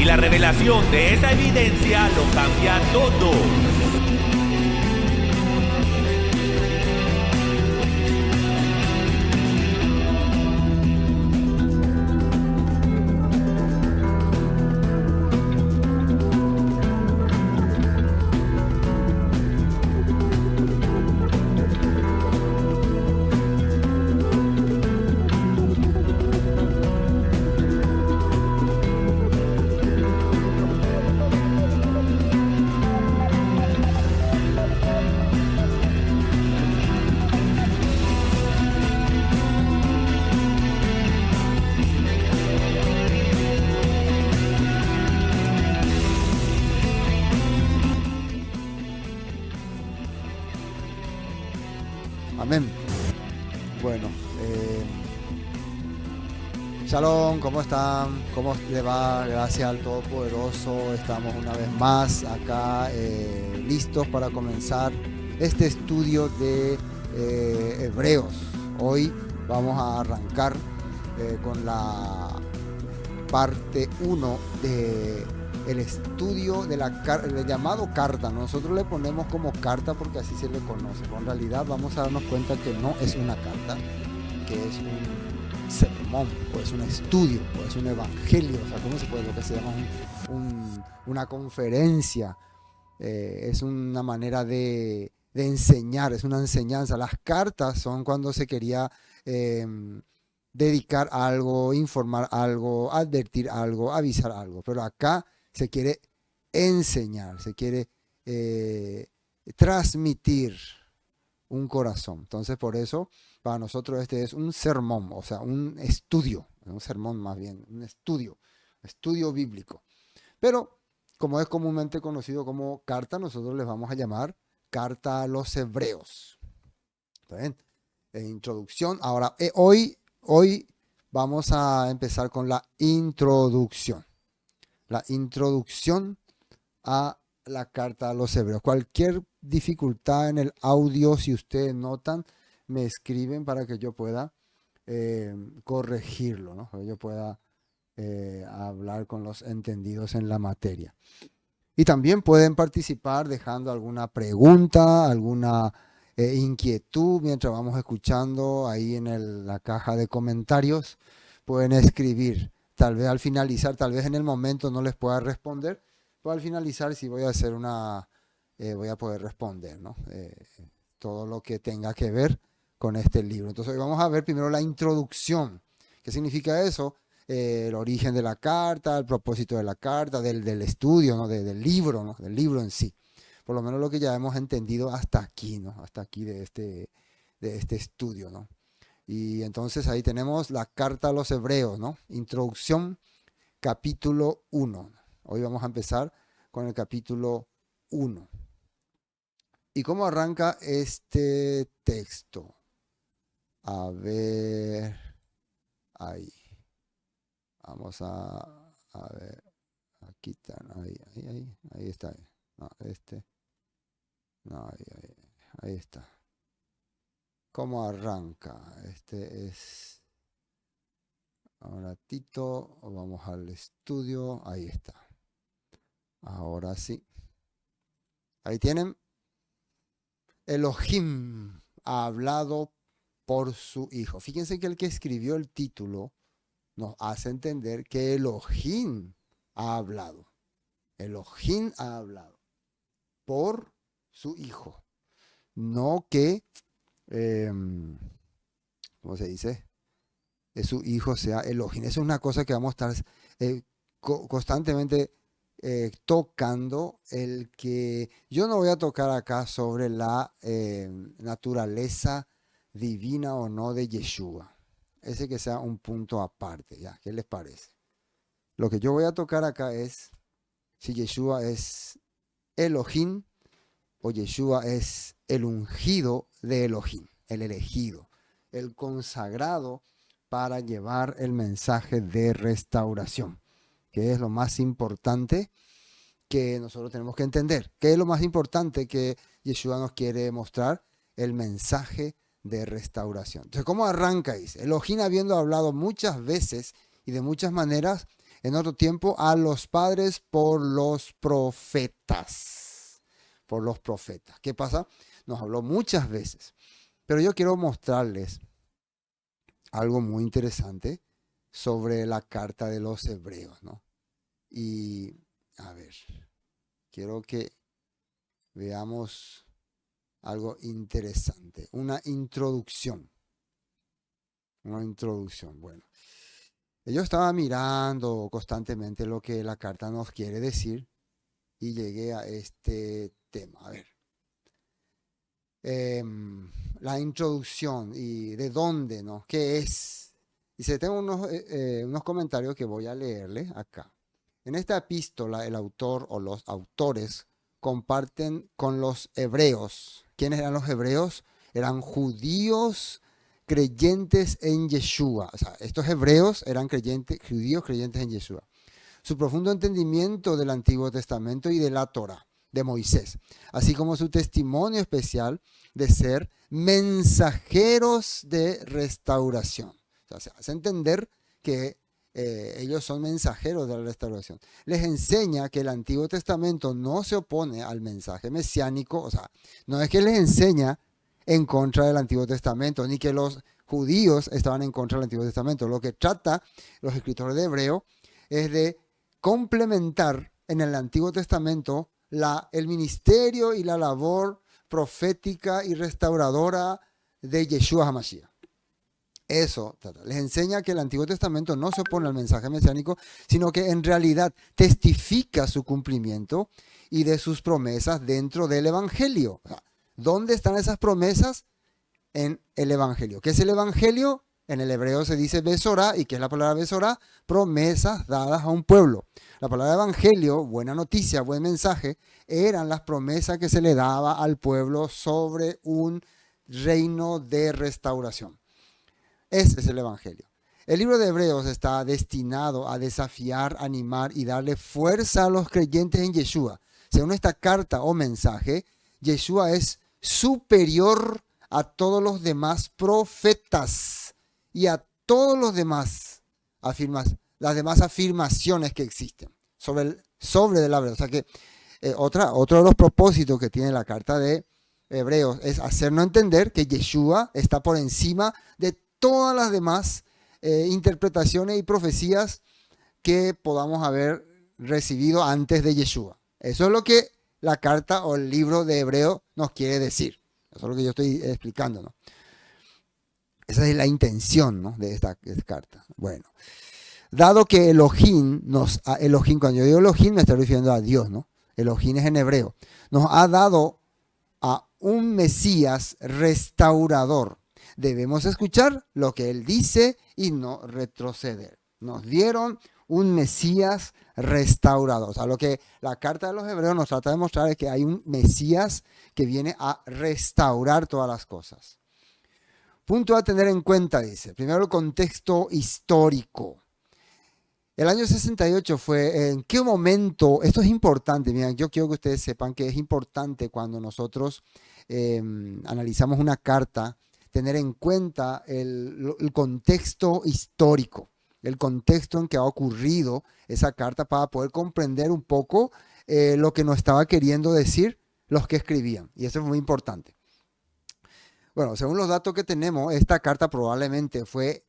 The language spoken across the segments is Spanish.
Y la revelación de esa evidencia lo cambia todo. Amén. Bueno, Shalom, ¿cómo están? ¿Cómo le va? Gracias al Todopoderoso. Estamos una vez más acá listos para comenzar este estudio de Hebreos. Hoy vamos a arrancar con la parte 1 de el estudio de el llamado carta. Nosotros le ponemos como carta porque así se le conoce, pero en realidad vamos a darnos cuenta que no es una carta, que es un sermón, o es un estudio, o es un evangelio, o sea, ¿cómo se puede? Lo que se llama una conferencia, es una manera de enseñar, es una enseñanza. Las cartas son cuando se quería dedicar algo, informar algo, advertir algo, avisar algo, pero acá se quiere enseñar, se quiere transmitir un corazón. Entonces, por eso, para nosotros este es un sermón, o sea, un estudio, un sermón más bien, un estudio bíblico. Pero, como es comúnmente conocido como carta, nosotros les vamos a llamar carta a los hebreos. ¿Está bien? Introducción. Ahora, hoy vamos a empezar con la introducción. La introducción a la carta a los hebreos. Cualquier dificultad en el audio, si ustedes notan, me escriben para que yo pueda corregirlo, ¿no? Para que yo pueda hablar con los entendidos en la materia. Y también pueden participar dejando alguna pregunta, alguna inquietud mientras vamos escuchando ahí en la caja de comentarios. Pueden escribir. Tal vez al finalizar, tal vez en el momento no les pueda responder, pero al finalizar sí voy a hacer voy a poder responder, ¿no? Todo lo que tenga que ver con este libro. Entonces hoy vamos a ver primero la introducción. ¿Qué significa eso? El origen de la carta, el propósito de la carta, del estudio, ¿no? Del libro, ¿no? Del libro en sí. Por lo menos lo que ya hemos entendido hasta aquí, ¿no? Hasta aquí de este estudio, ¿no? Y entonces ahí tenemos la carta a los hebreos, ¿no? Introducción, capítulo 1. Hoy vamos a empezar con el capítulo 1. ¿Y cómo arranca este texto? A ver, ahí. Vamos a ver. Aquí está, ahí está. No, no, ahí está. ¿Cómo arranca? Este es... Un ratito, vamos al estudio. Ahí está. Ahora sí. Ahí tienen. Elohim ha hablado por su Hijo. Fíjense que el que escribió el título nos hace entender que Elohim ha hablado. Elohim ha hablado por su Hijo. No que... ¿cómo se dice? De su Hijo sea Elohim. Eso es una cosa que vamos a estar constantemente tocando. El que yo no voy a tocar acá sobre la naturaleza divina o no de Yeshua. Ese que sea un punto aparte, ¿ya? ¿Qué les parece? Lo que yo voy a tocar acá es si Yeshua es Elohim o Yeshua es el ungido de Elohim, el elegido, el consagrado para llevar el mensaje de restauración, que es lo más importante que nosotros tenemos que entender. ¿Qué es lo más importante que Yeshua nos quiere mostrar? El mensaje de restauración. Entonces, ¿cómo arranca? Dice, Elohim, habiendo hablado muchas veces y de muchas maneras En otro tiempo, a los padres por los profetas. Por los profetas. ¿Qué pasa? Nos habló muchas veces. Pero yo quiero mostrarles algo muy interesante sobre la carta de los hebreos, ¿no? Y, a ver, quiero que veamos algo interesante. Una introducción. Una introducción. Bueno, yo estaba mirando constantemente lo que la carta nos quiere decir y llegué a este tema. A ver. La introducción y de dónde, ¿no? ¿Qué es? Dice, tengo unos comentarios que voy a leerle acá. En esta epístola, el autor o los autores comparten con los hebreos. ¿Quiénes eran los hebreos? Eran judíos creyentes en Yeshua. O sea, estos hebreos eran judíos creyentes en Yeshua. Su profundo entendimiento del Antiguo Testamento y de la Torá de Moisés, así como su testimonio especial de ser mensajeros de restauración. O sea, se hace entender que ellos son mensajeros de la restauración. Les enseña que el Antiguo Testamento no se opone al mensaje mesiánico, o sea, no es que les enseña en contra del Antiguo Testamento, ni que los judíos estaban en contra del Antiguo Testamento. Lo que trata los escritores de Hebreo es de complementar en el Antiguo Testamento el ministerio y la labor profética y restauradora de Yeshua HaMashiach. Eso les enseña que el Antiguo Testamento no se opone al mensaje mesiánico, sino que en realidad testifica su cumplimiento y de sus promesas dentro del Evangelio. ¿Dónde están esas promesas? En el Evangelio. ¿Qué es el Evangelio? En el hebreo se dice Besorá. ¿Y qué es la palabra Besorá? Promesas dadas a un pueblo. La palabra evangelio, buena noticia, buen mensaje, eran las promesas que se le daba al pueblo sobre un reino de restauración. Ese es el evangelio. El libro de Hebreos está destinado a desafiar, animar y darle fuerza a los creyentes en Yeshua. Según esta carta o mensaje, Yeshua es superior a todos los demás profetas y a todos los demás las demás afirmaciones que existen sobre de la verdad. O sea que otro de los propósitos que tiene la carta de Hebreos es hacernos entender que Yeshua está por encima de todas las demás interpretaciones y profecías que podamos haber recibido antes de Yeshua. Eso es lo que la carta o el libro de Hebreo nos quiere decir. Eso es lo que yo estoy explicando, ¿no? Esa es la intención, ¿no?, de esta carta. Bueno, dado que Elohim, cuando yo digo Elohim me estoy refiriendo a Dios, ¿no? Elohim es en hebreo. Nos ha dado a un Mesías restaurador. Debemos escuchar lo que Él dice y no retroceder. Nos dieron un Mesías restaurador. O sea, lo que la carta de los hebreos nos trata de mostrar es que hay un Mesías que viene a restaurar todas las cosas. Punto a tener en cuenta, dice. Primero, el contexto histórico. El año 68 fue, ¿en qué momento? Esto es importante, miren, yo quiero que ustedes sepan que es importante cuando nosotros analizamos una carta, tener en cuenta el contexto histórico, el contexto en que ha ocurrido esa carta para poder comprender un poco lo que nos estaba queriendo decir los que escribían. Y eso es muy importante. Bueno, según los datos que tenemos, esta carta probablemente fue,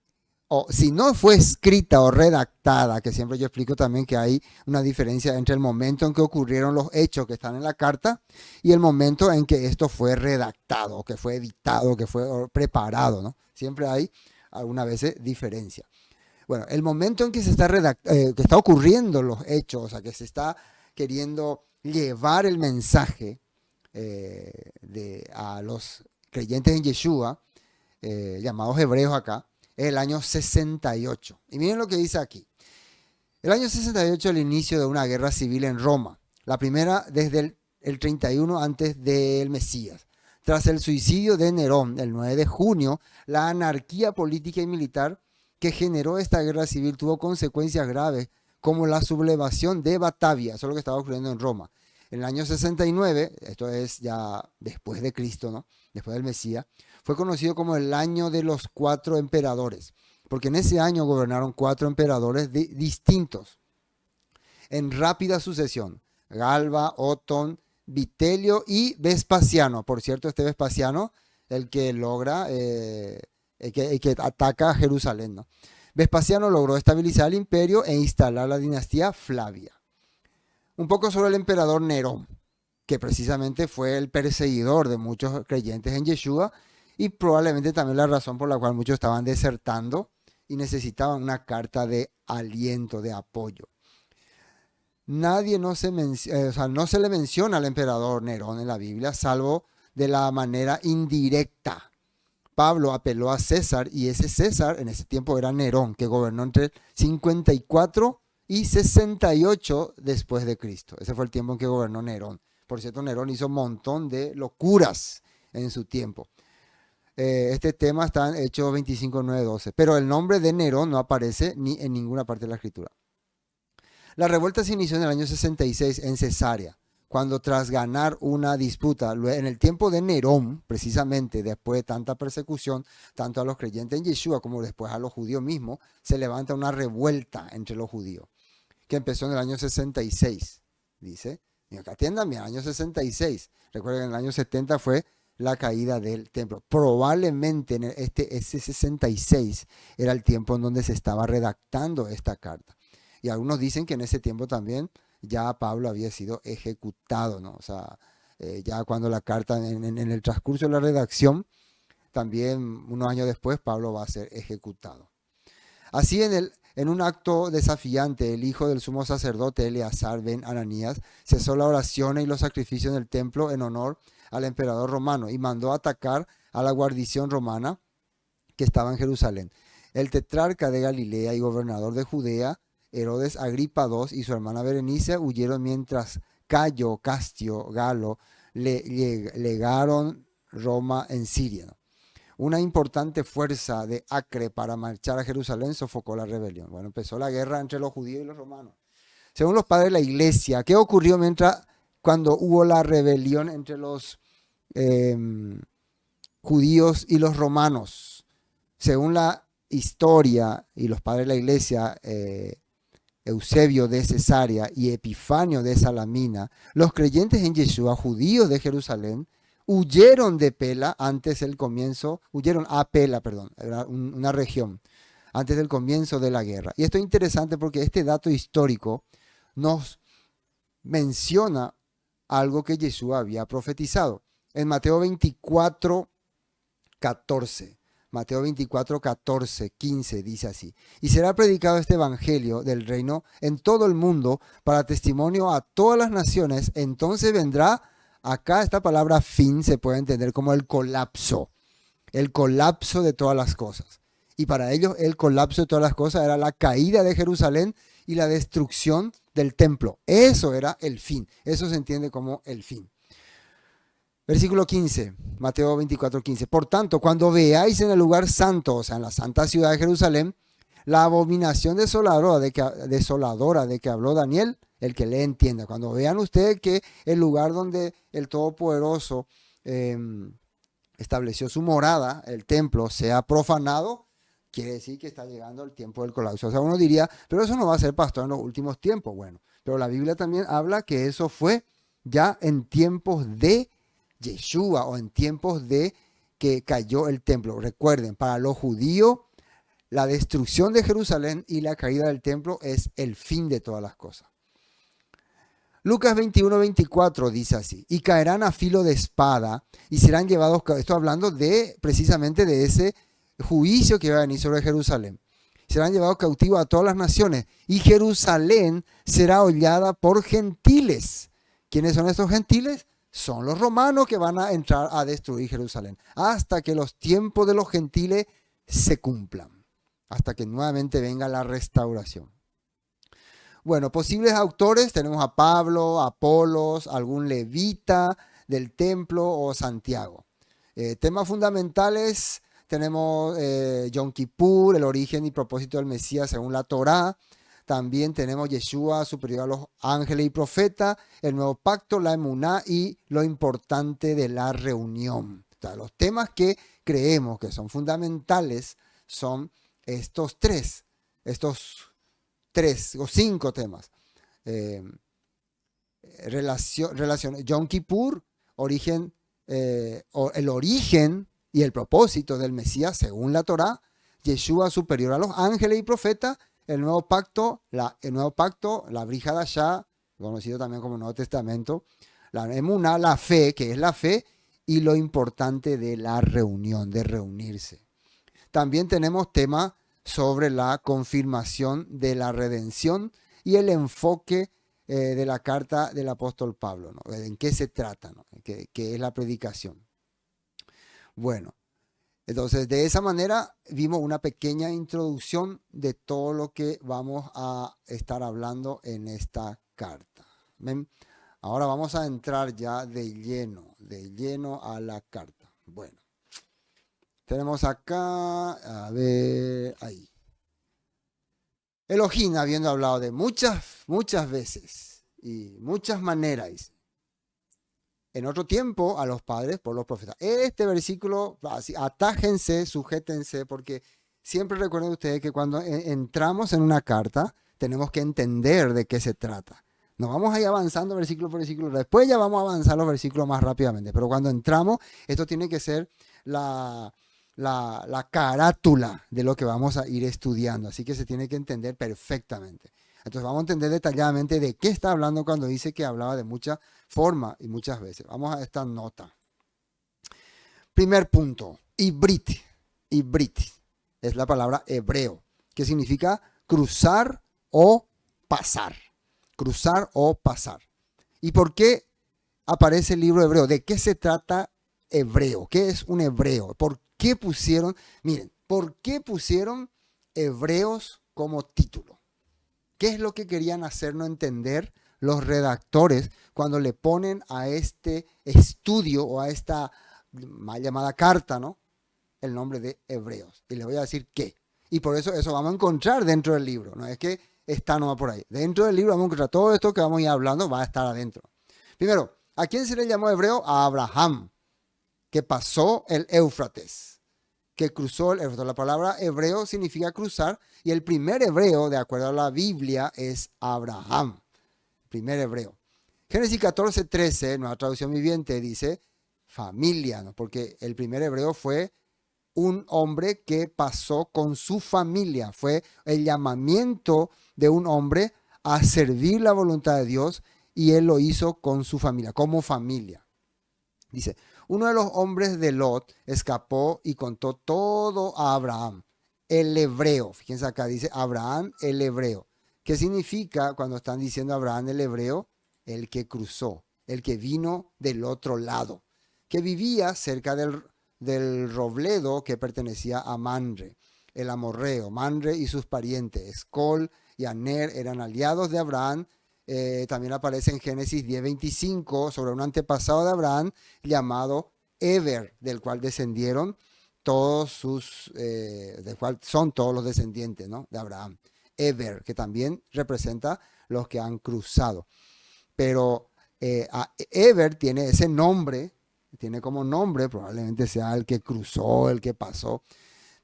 o si no fue escrita o redactada, que siempre yo explico también que hay una diferencia entre el momento en que ocurrieron los hechos que están en la carta y el momento en que esto fue redactado, que fue editado, que fue preparado, ¿no? Siempre hay algunas veces diferencia. Bueno, el momento en que se está que está ocurriendo los hechos, o sea, que se está queriendo llevar el mensaje a los creyentes en Yeshua, llamados hebreos acá, es el año 68. Y miren lo que dice aquí. El año 68 es el inicio de una guerra civil en Roma. La primera desde el 31 antes del Mesías. Tras el suicidio de Nerón, el 9 de junio, la anarquía política y militar que generó esta guerra civil tuvo consecuencias graves, como la sublevación de Batavia. Eso es lo que estaba ocurriendo en Roma. En el año 69, esto es ya después de Cristo, ¿no?, después del Mesías, fue conocido como el año de los 4 emperadores, porque en ese año gobernaron 4 emperadores distintos. en rápida sucesión. Galba, Otón, Vitelio y Vespasiano. Por cierto, este Vespasiano, el que logra, el que ataca a Jerusalén, ¿no? Vespasiano logró estabilizar el imperio e instalar la dinastía Flavia. Un poco sobre el emperador Nerón, que precisamente fue el perseguidor de muchos creyentes en Yeshua y probablemente también la razón por la cual muchos estaban desertando y necesitaban una carta de aliento, de apoyo. No se le menciona al emperador Nerón en la Biblia, salvo de la manera indirecta. Pablo apeló a César y ese César en ese tiempo era Nerón, que gobernó entre 54 y 68 después de Cristo. Ese fue el tiempo en que gobernó Nerón. Por cierto, Nerón hizo un montón de locuras en su tiempo. Este tema está en Hechos 25, 9, 12. Pero el nombre de Nerón no aparece ni en ninguna parte de la escritura. La revuelta se inició en el año 66 en Cesarea, cuando tras ganar una disputa, en el tiempo de Nerón, precisamente después de tanta persecución, tanto a los creyentes en Yeshua como después a los judíos mismos, se levanta una revuelta entre los judíos, que empezó en el año 66, dice. Y acá atiendan bien, año 66. Recuerden que en el año 70 fue la caída del templo. Probablemente en ese 66 era el tiempo en donde se estaba redactando esta carta. Y algunos dicen que en ese tiempo también ya Pablo había sido ejecutado, ¿no? O sea, ya cuando la carta, en el transcurso de la redacción, también unos años después Pablo va a ser ejecutado. Así en un acto desafiante, el hijo del sumo sacerdote Eleazar ben Ananías cesó la oración y los sacrificios en el templo en honor al emperador romano y mandó atacar a la guarnición romana que estaba en Jerusalén. El tetrarca de Galilea y gobernador de Judea, Herodes Agripa II y su hermana Berenice huyeron mientras Cayo, Castio, Galo legaron Roma en Siria, ¿no? Una importante fuerza de Acre para marchar a Jerusalén sofocó la rebelión. Bueno, empezó la guerra entre los judíos y los romanos. Según los padres de la iglesia, ¿qué ocurrió cuando hubo la rebelión entre los judíos y los romanos? Según la historia y los padres de la iglesia, Eusebio de Cesarea y Epifanio de Salamina, los creyentes en Yeshua, judíos de Jerusalén, huyeron a Pela, era una región, antes del comienzo de la guerra. Y esto es interesante porque este dato histórico nos menciona algo que Yeshua había profetizado. En Mateo 24, 14. Mateo 24, 14, 15 dice así: y será predicado este evangelio del reino en todo el mundo para testimonio a todas las naciones, entonces vendrá. Acá esta palabra fin se puede entender como el colapso de todas las cosas. Y para ellos el colapso de todas las cosas era la caída de Jerusalén y la destrucción del templo. Eso era el fin, eso se entiende como el fin. Versículo 15, Mateo 24, 15. Por tanto, cuando veáis en el lugar santo, o sea, en la santa ciudad de Jerusalén, la abominación desoladora de que habló Daniel, el que le entienda. Cuando vean ustedes que el lugar donde el Todopoderoso estableció su morada, el templo, sea profanado, quiere decir que está llegando el tiempo del colapso. O sea, uno diría, pero eso no va a ser, pastor, en los últimos tiempos. Bueno, pero la Biblia también habla que eso fue ya en tiempos de Yeshua o en tiempos de que cayó el templo. Recuerden, para los judíos, la destrucción de Jerusalén y la caída del templo es el fin de todas las cosas. Lucas 21, 24 dice así: y caerán a filo de espada y serán llevados, esto hablando precisamente de ese juicio que va a venir sobre Jerusalén. Serán llevados cautivos a todas las naciones y Jerusalén será hollada por gentiles. ¿Quiénes son estos gentiles? Son los romanos que van a entrar a destruir Jerusalén hasta que los tiempos de los gentiles se cumplan, hasta que nuevamente venga la restauración. Bueno, posibles autores tenemos a Pablo, Apolos, algún levita del templo o Santiago. Temas fundamentales tenemos Yom Kippur, el origen y propósito del Mesías según la Torá. También tenemos Yeshua superior a los ángeles y profetas, el nuevo pacto, la emuná y lo importante de la reunión. O sea, los temas que creemos que son fundamentales son estos tres o cinco temas. eh, Yom Kippur, el origen y el propósito del Mesías según la Torá, Yeshua superior a los ángeles y profetas, el nuevo pacto, la Brit Hadashah, conocido también como Nuevo Testamento, la emuná, la fe, que es la fe, y lo importante de la reunión, de reunirse. También tenemos temas sobre la confirmación de la redención y el enfoque de la carta del apóstol Pablo, ¿no? ¿En qué se trata, ¿no? ¿Qué es la predicación? Bueno, entonces de esa manera vimos una pequeña introducción de todo lo que vamos a estar hablando en esta carta. ¿Ven? Ahora vamos a entrar ya de lleno a la carta. Bueno, tenemos acá, a ver, ahí. Elohim, habiendo hablado de muchas veces y muchas maneras, en otro tiempo a los padres por los profetas. Este versículo, así, atájense, sujétense, porque siempre recuerden ustedes que cuando entramos en una carta, tenemos que entender de qué se trata. No vamos a ir avanzando versículo por versículo, después ya vamos a avanzar los versículos más rápidamente, pero cuando entramos, esto tiene que ser la carátula de lo que vamos a ir estudiando, así que se tiene que entender perfectamente. Entonces vamos a entender detalladamente de qué está hablando cuando dice que hablaba de muchas formas y muchas veces. Vamos a esta nota. Primer punto, ibrit. Ibrit es la palabra hebreo, que significa cruzar o pasar. Cruzar o pasar. ¿Y por qué aparece el libro hebreo? ¿De qué se trata hebreo? ¿Qué es un hebreo? ¿Por qué pusieron, miren, por qué pusieron hebreos como título? ¿Qué es lo que querían hacernos entender los redactores cuando le ponen a este estudio o a esta mal llamada carta, ¿no?, el nombre de Hebreos? Y les voy a decir qué. Y por eso vamos a encontrar dentro del libro. No es que está nomás por ahí. Dentro del libro vamos a encontrar todo esto que vamos a ir hablando, va a estar adentro. Primero, ¿a quién se le llamó hebreo? A Abraham, que pasó el Éufrates, que cruzó el Éufrates. La palabra hebreo significa cruzar, y el primer hebreo, de acuerdo a la Biblia, es Abraham. Primer hebreo. Génesis 14:13, nueva traducción viviente, dice familia, ¿no? Porque el primer hebreo fue un hombre que pasó con su familia. Fue el llamamiento de un hombre a servir la voluntad de Dios, y él lo hizo con su familia, como familia. Dice, uno de los hombres de Lot escapó y contó todo a Abraham, el hebreo. Fíjense acá, dice Abraham, el hebreo. ¿Qué significa cuando están diciendo Abraham, el hebreo? El que cruzó, el que vino del otro lado, que vivía cerca del robledo que pertenecía a Manre, el amorreo. Manre y sus parientes, Escol y Aner, eran aliados de Abraham. También aparece en Génesis 10:25 sobre un antepasado de Abraham llamado Eber, del cual descendieron todos del cual son todos los descendientes, ¿no?, de Abraham. Eber, que también representa los que han cruzado. Pero Eber tiene ese nombre, tiene como nombre, probablemente sea el que cruzó, el que pasó,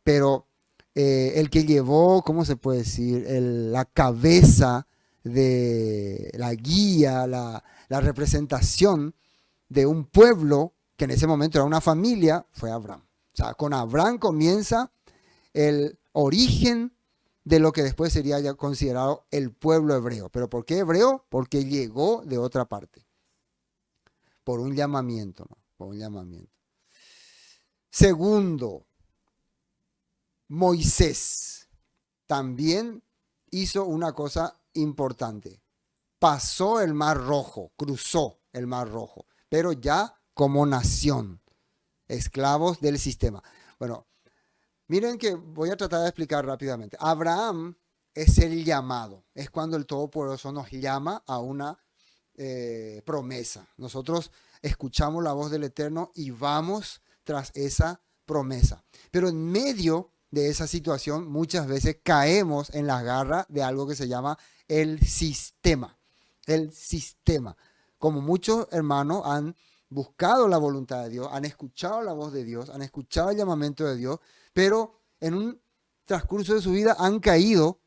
pero el que llevó, ¿cómo se puede decir?, la cabeza de la guía, la representación de un pueblo que en ese momento era una familia, fue Abraham. O sea, con Abraham comienza el origen de lo que después sería ya considerado el pueblo hebreo. ¿Pero por qué hebreo? Porque llegó de otra parte, por un llamamiento, ¿no? Por un llamamiento. Segundo, Moisés también hizo una cosa importante. Pasó el Mar Rojo, cruzó el Mar Rojo, pero ya como nación, esclavos del sistema. Bueno, miren que voy a tratar de explicar rápidamente. Abraham es el llamado, es cuando el Todopoderoso nos llama a una promesa. Nosotros escuchamos la voz del Eterno y vamos tras esa promesa. Pero en medio de esa situación muchas veces caemos en las garras de algo que se llama el sistema. El sistema. Como muchos hermanos han buscado la voluntad de Dios, han escuchado la voz de Dios, han escuchado el llamamiento de Dios, pero en un transcurso de su vida han caído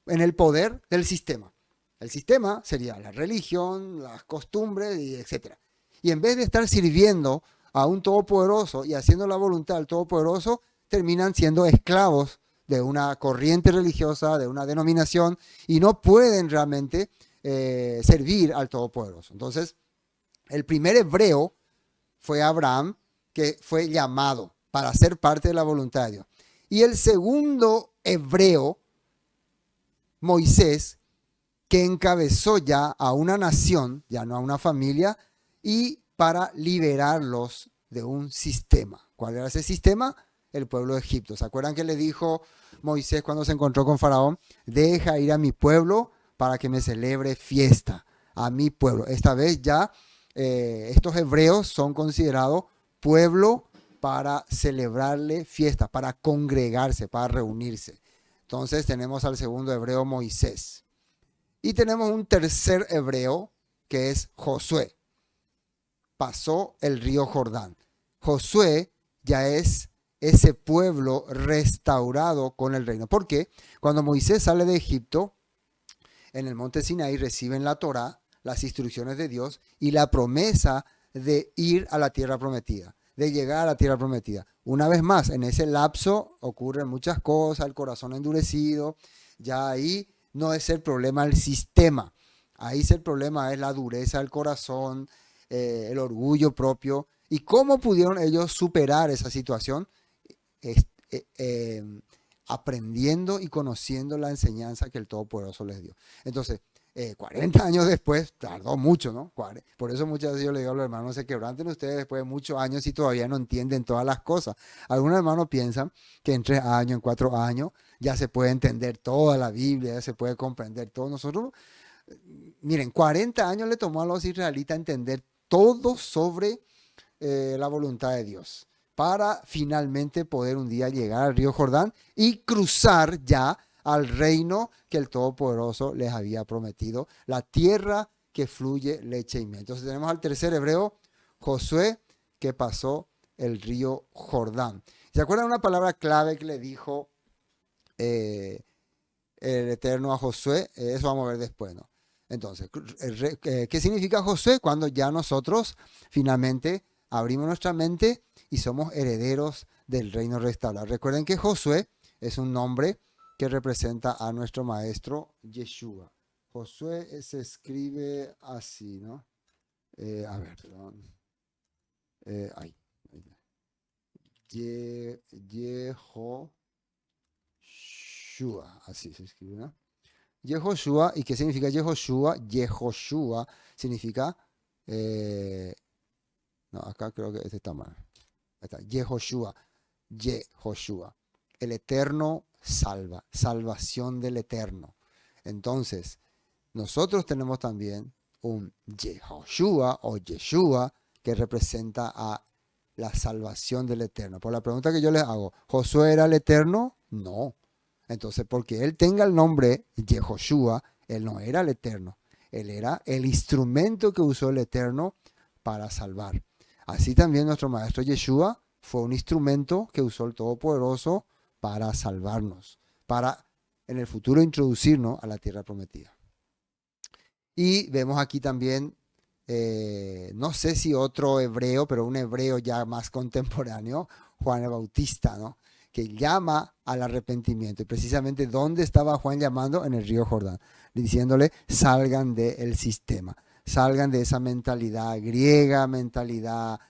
en el poder del sistema. El sistema sería la religión, las costumbres, y etc. Y en vez de estar sirviendo a un todopoderoso y haciendo la voluntad del todopoderoso, terminan siendo esclavos de una corriente religiosa, de una denominación, y no pueden realmente servir al todopoderoso. Entonces, el primer hebreo fue Abraham, que fue llamado para ser parte de la voluntad de Dios. Y el segundo hebreo, Moisés, que encabezó ya a una nación, ya no a una familia, y para liberarlos de un sistema. ¿Cuál era ese sistema? El pueblo de Egipto. ¿Se acuerdan que le dijo Moisés cuando se encontró con Faraón? Deja ir a mi pueblo para que me celebre fiesta. A mi pueblo. Esta vez ya estos hebreos son considerados pueblo para celebrarle fiesta, para congregarse, para reunirse. Entonces tenemos al segundo hebreo, Moisés. Y tenemos un tercer hebreo, que es Josué. Pasó el río Jordán. Josué ya es ese pueblo restaurado con el reino. ¿Por qué? Cuando Moisés sale de Egipto, en el monte Sinaí reciben la Torá, las instrucciones de Dios y la promesa de ir a la tierra prometida, de llegar a la tierra prometida. Una vez más, en ese lapso ocurren muchas cosas, el corazón endurecido, ya ahí no es el problema el sistema, ahí el problema es la dureza del corazón, el orgullo propio. ¿Y cómo pudieron ellos superar esa situación? Aprendiendo y conociendo la enseñanza que el Todopoderoso les dio. Entonces, 40 años después, tardó mucho, ¿no? Por eso muchas veces yo le digo a los hermanos, no se quebranten ustedes después de muchos años y todavía no entienden todas las cosas. Algunos hermanos piensan que en 3 años, en 4 años, ya se puede entender toda la Biblia, ya se puede comprender todo. Nosotros, miren, 40 años le tomó a los israelitas entender todo sobre la voluntad de Dios, para finalmente poder un día llegar al río Jordán y cruzar ya al reino que el Todopoderoso les había prometido, la tierra que fluye leche y miel. Entonces tenemos al tercer hebreo, Josué, que pasó el río Jordán. ¿Se acuerdan una palabra clave que le dijo el Eterno a Josué? Eso vamos a ver después, ¿no? Entonces, ¿qué significa Josué? Cuando ya nosotros finalmente abrimos nuestra mente y somos herederos del reino restaurado. Recuerden que Josué es un nombre que representa a nuestro maestro Yeshua. Josué se escribe así, ¿no? A ver, perdón. Ahí. Yehoshua, así se escribe, ¿no? Yehoshua, ¿y qué significa Yehoshua? Yehoshua significa, no, acá creo que este está mal. Ahí está, Yehoshua, el Eterno salva, salvación del Eterno. Entonces, nosotros tenemos también un Yehoshua o Yeshua que representa a la salvación del Eterno. Por la pregunta que yo les hago, ¿Josué era el Eterno? No. Entonces, porque él tenga el nombre Yehoshua, él no era el Eterno. Él era el instrumento que usó el Eterno para salvar. Así también nuestro maestro Yeshua fue un instrumento que usó el Todopoderoso para salvarnos, para en el futuro introducirnos a la tierra prometida. Y vemos aquí también, no sé si otro hebreo, pero un hebreo ya más contemporáneo, Juan el Bautista, ¿no? Que llama al arrepentimiento. Y precisamente, ¿dónde estaba Juan llamando? En el río Jordán, diciéndole, salgan del sistema, salgan de esa mentalidad griega, mentalidad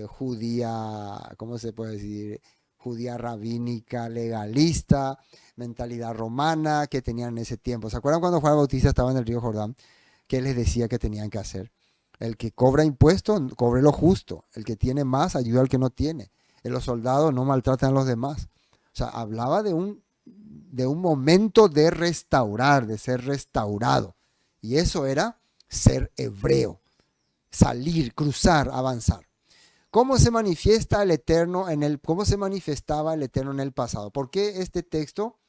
judía, ¿cómo se puede decir? Judía rabínica, legalista, mentalidad romana que tenían en ese tiempo. ¿Se acuerdan cuando Juan el Bautista estaba en el río Jordán? ¿Qué les decía que tenían que hacer? El que cobra impuestos, cobre lo justo. El que tiene más, ayuda al que no tiene. Los soldados no maltratan a los demás. O sea, hablaba de un momento de restaurar, de ser restaurado. Y eso era ser hebreo, salir, cruzar, avanzar. ¿Cómo se manifiesta el Eterno cómo se manifestaba el Eterno en el pasado? ¿Por qué este texto?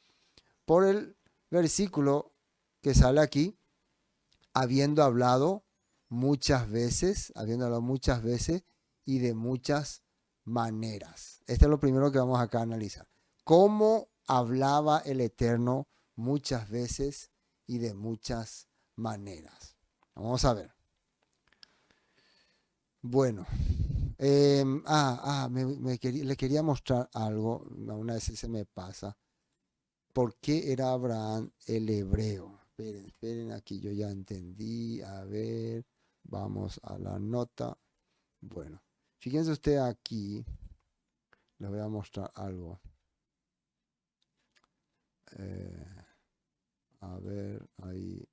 Por el versículo que sale aquí, habiendo hablado muchas veces y de muchas maneras. Este es lo primero que vamos acá a analizar. ¿Cómo hablaba el Eterno muchas veces y de muchas maneras. Vamos a ver. Bueno, le quería mostrar algo, una vez se me pasa. ¿Por qué era Abraham el hebreo? Esperen, aquí yo ya entendí. A ver, vamos a la nota. Bueno, fíjense usted aquí, les voy a mostrar algo. A ver, ahí.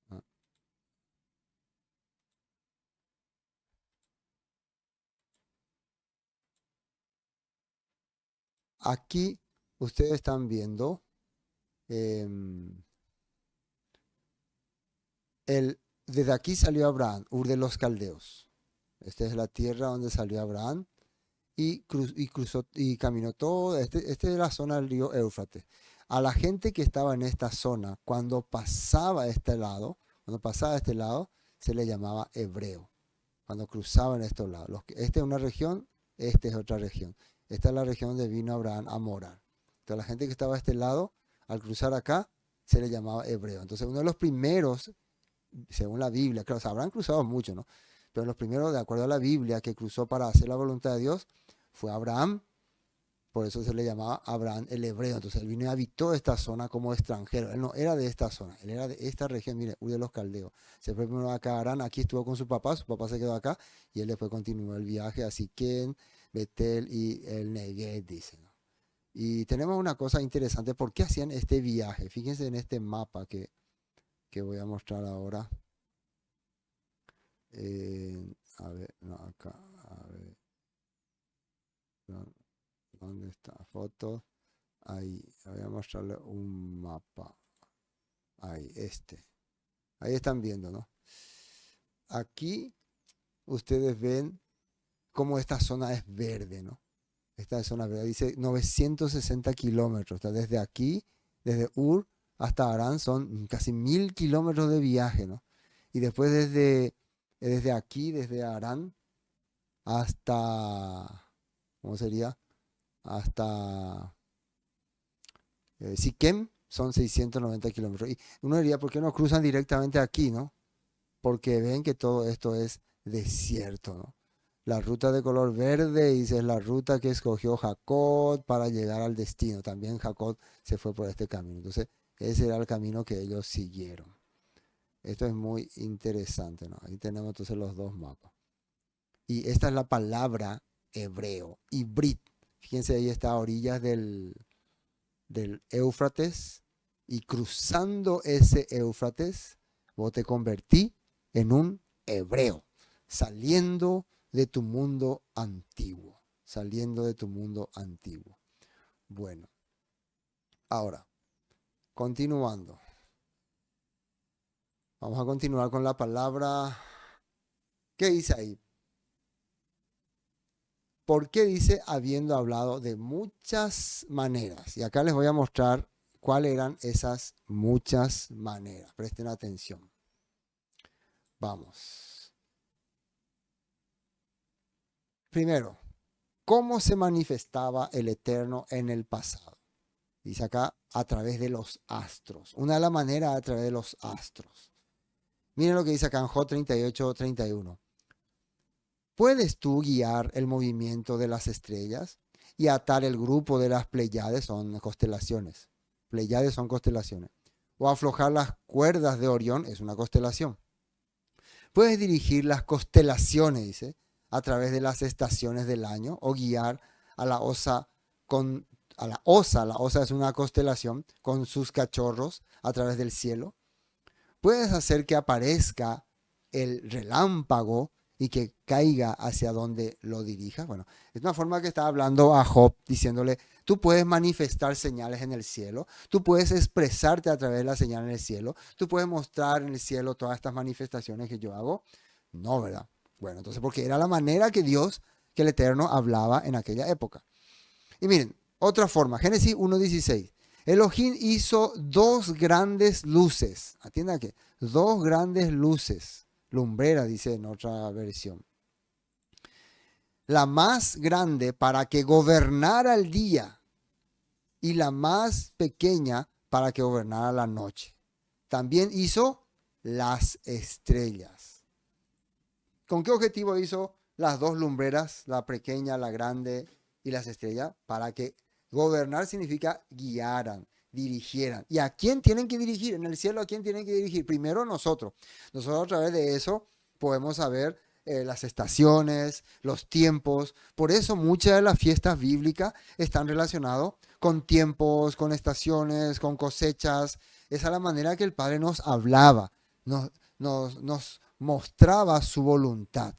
Ah. Aquí ustedes están viendo em, desde aquí salió Abraham, Ur de los Caldeos. Esta es la tierra donde salió Abraham y cruzó y caminó todo. Este es la zona del río Éufrates. A la gente que estaba en esta zona, cuando pasaba a este lado, se le llamaba hebreo. Cuando cruzaban estos lados. Esta es una región, esta es otra región. Esta es la región donde vino Abraham a morar. Entonces la gente que estaba a este lado, al cruzar acá, se le llamaba hebreo. Entonces uno de los primeros, según la Biblia, claro, se habrán cruzado mucho, ¿no? Pero los primeros, de acuerdo a la Biblia, que cruzó para hacer la voluntad de Dios, fue Abraham. Por eso se le llamaba Abraham el hebreo. Entonces él vino y habitó esta zona como extranjero. Él no era de esta zona, él era de esta región, mire, Ur de los Caldeos. Se fue primero acá a Harán, aquí estuvo con su papá se quedó acá y él después continuó el viaje a Siquén, Betel y el Negev, dice, ¿no? Y tenemos una cosa interesante, ¿por qué hacían este viaje? Fíjense en este mapa que voy a mostrar ahora. A ver, no, acá, a ver. No, ¿dónde está? Fotos. Ahí, voy a mostrarle un mapa. Ahí, Ahí están viendo, ¿no? Aquí ustedes ven cómo esta zona es verde, ¿no? Esta zona verde dice 960 kilómetros. Desde aquí, desde Ur hasta Harán son casi 1000 kilómetros de viaje, ¿no? Y después desde aquí, desde Harán hasta, ¿cómo sería? Hasta Siquem son 690 kilómetros. Y uno diría, ¿por qué no cruzan directamente aquí, no? Porque ven que todo esto es desierto, ¿no? La ruta de color verde, dice, es la ruta que escogió Jacob para llegar al destino. También Jacob se fue por este camino. Entonces, ese era el camino que ellos siguieron. Esto es muy interesante, ¿no? Ahí tenemos entonces los dos mapas. Y esta es la palabra hebreo, hibrit. Fíjense, ahí está a orillas del Éufrates, y cruzando ese Éufrates, vos te convertí en un hebreo, saliendo de tu mundo antiguo, saliendo de tu mundo antiguo. Bueno, ahora, continuando. Vamos a continuar con la palabra. ¿Qué dice ahí? ¿Por qué dice habiendo hablado de muchas maneras? Y acá les voy a mostrar cuáles eran esas muchas maneras. Presten atención. Vamos. Primero, ¿cómo se manifestaba el Eterno en el pasado? Dice acá, a través de los astros. Una de las maneras a través de los astros. Miren lo que dice acá en Job 38:31. ¿Puedes tú guiar el movimiento de las estrellas y atar el grupo de las Pleiades? Son constelaciones. Pleiades son constelaciones. O aflojar las cuerdas de Orión, es una constelación. Puedes dirigir las constelaciones, dice, a través de las estaciones del año, o guiar a la osa la osa es una constelación, con sus cachorros a través del cielo. Puedes hacer que aparezca el relámpago y que caiga hacia donde lo dirija. Bueno, es una forma que está hablando a Job, diciéndole, tú puedes manifestar señales en el cielo, tú puedes expresarte a través de la señal en el cielo, tú puedes mostrar en el cielo todas estas manifestaciones que yo hago. No, ¿verdad? Bueno, entonces, porque era la manera que Dios, que el Eterno, hablaba en aquella época. Y miren, otra forma, Génesis 1:16. Elohim hizo dos grandes luces. Atiendan que, dos grandes luces. Lumbrera, dice en otra versión. La más grande para que gobernara el día y la más pequeña para que gobernara la noche. También hizo las estrellas. ¿Con qué objetivo hizo las dos lumbreras, la pequeña, la grande y las estrellas? Para que gobernar significa guiaran, dirigieran. ¿Y a quién tienen que dirigir? En el cielo, ¿a quién tienen que dirigir? Primero nosotros. Nosotros a través de eso podemos saber las estaciones, los tiempos. Por eso muchas de las fiestas bíblicas están relacionadas con tiempos, con estaciones, con cosechas. Esa es la manera que el Padre nos hablaba, nos mostraba su voluntad.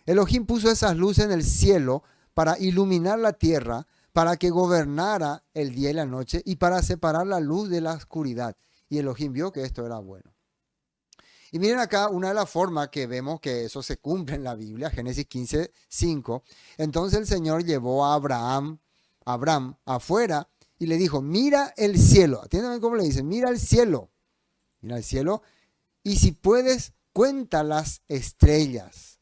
Elohim puso esas luces en el cielo para iluminar la tierra, para que gobernara el día y la noche y para separar la luz de la oscuridad. Y Elohim vio que esto era bueno. Y miren acá una de las formas que vemos que eso se cumple en la Biblia, Génesis 15:5. Entonces el Señor llevó a Abraham afuera y le dijo, mira el cielo. Atiéndame cómo le dice, mira el cielo. Mira el cielo. Y si puedes, cuenta las estrellas.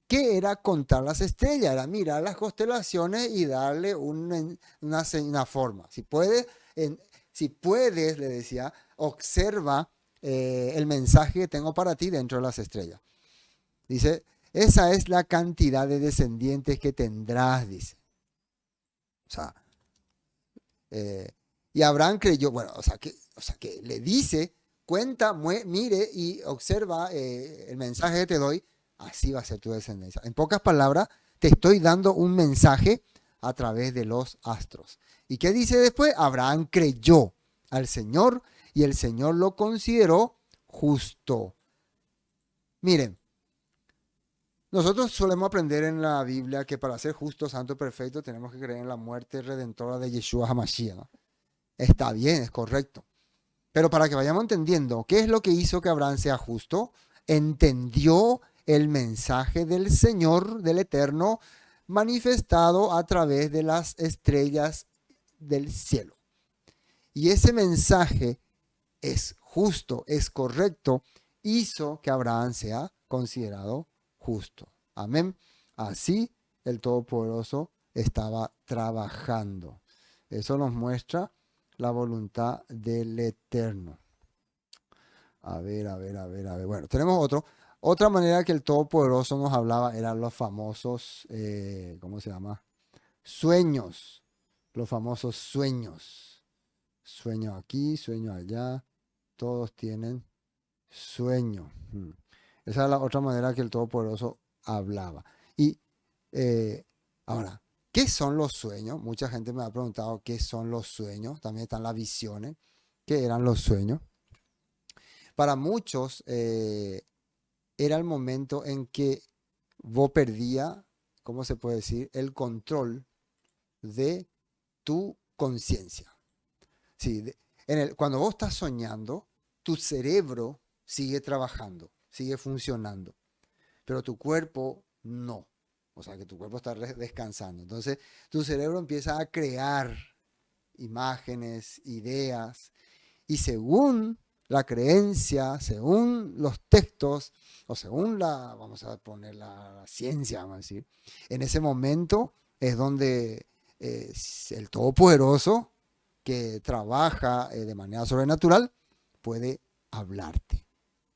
¿Qué era contar las estrellas? Era mirar las constelaciones y darle una forma. Si puedes, le decía, observa el mensaje que tengo para ti dentro de las estrellas. Dice, esa es la cantidad de descendientes que tendrás, dice. O sea, y Abraham creyó, bueno, o sea que le dice, cuenta, mire y observa el mensaje que te doy, así va a ser tu descendencia. En pocas palabras, te estoy dando un mensaje a través de los astros. ¿Y qué dice después? Abraham creyó al Señor y el Señor lo consideró justo. Miren, nosotros solemos aprender en la Biblia que para ser justo, santo, perfecto, tenemos que creer en la muerte redentora de Yeshua HaMashiach, ¿no? Está bien, es correcto. Pero para que vayamos entendiendo qué es lo que hizo que Abraham sea justo, entendió el mensaje del Señor, del Eterno, manifestado a través de las estrellas del cielo. Y ese mensaje es justo, es correcto, hizo que Abraham sea considerado justo. Amén. Así el Todopoderoso estaba trabajando. Eso nos muestra la voluntad del Eterno. A ver. Bueno, tenemos otra manera que el Todopoderoso nos hablaba eran los famosos, ¿cómo se llama? Sueños. Los famosos sueños. Sueño aquí, sueño allá. Todos tienen sueño. Esa es la otra manera que el Todopoderoso hablaba. Y ahora, ¿qué son los sueños? Mucha gente me ha preguntado qué son los sueños. También están las visiones. ¿Qué eran los sueños? Para muchos era el momento en que vos perdías, ¿cómo se puede decir?, el control de tu conciencia. Sí, cuando vos estás soñando, tu cerebro sigue trabajando, sigue funcionando, pero tu cuerpo no. O sea, que tu cuerpo está descansando. Entonces, tu cerebro empieza a crear imágenes, ideas, y según la creencia, según los textos, o según vamos a poner la ciencia, vamos a decir, en ese momento es donde el Todopoderoso, que trabaja de manera sobrenatural, puede hablarte,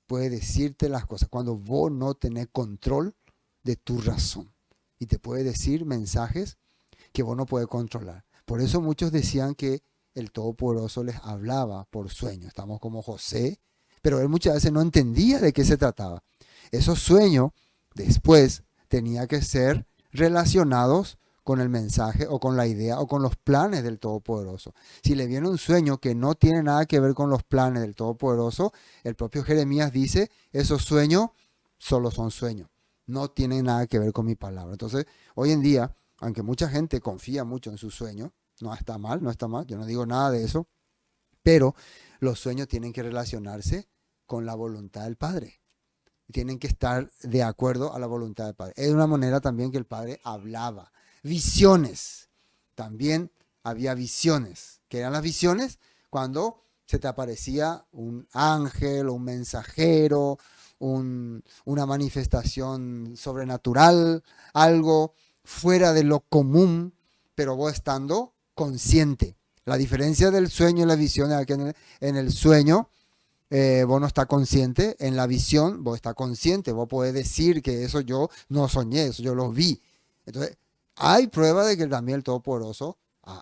puede decirte las cosas cuando vos no tenés control de tu razón. Y te puede decir mensajes que vos no puedes controlar. Por eso muchos decían que el Todopoderoso les hablaba por sueños. Estamos como José, pero él muchas veces no entendía de qué se trataba. Esos sueños después tenían que ser relacionados con el mensaje o con la idea o con los planes del Todopoderoso. Si le viene un sueño que no tiene nada que ver con los planes del Todopoderoso, el propio Jeremías dice, esos sueños solo son sueños, no tienen nada que ver con mi palabra. Entonces, hoy en día, aunque mucha gente confía mucho en sus sueños, no está mal, yo no digo nada de eso, pero los sueños tienen que relacionarse con la voluntad del Padre. Tienen que estar de acuerdo a la voluntad del Padre. Es una manera también que el Padre hablaba. Visiones. También había visiones. ¿Qué eran las visiones? Cuando se te aparecía un ángel o un mensajero, una manifestación sobrenatural, algo fuera de lo común, pero vos estando consciente, La diferencia del sueño y la visión es que en el sueño vos no estás consciente, en la visión vos estás consciente, vos podés decir que eso yo no soñé, eso yo lo vi. Entonces, hay prueba de que también el Todopoderoso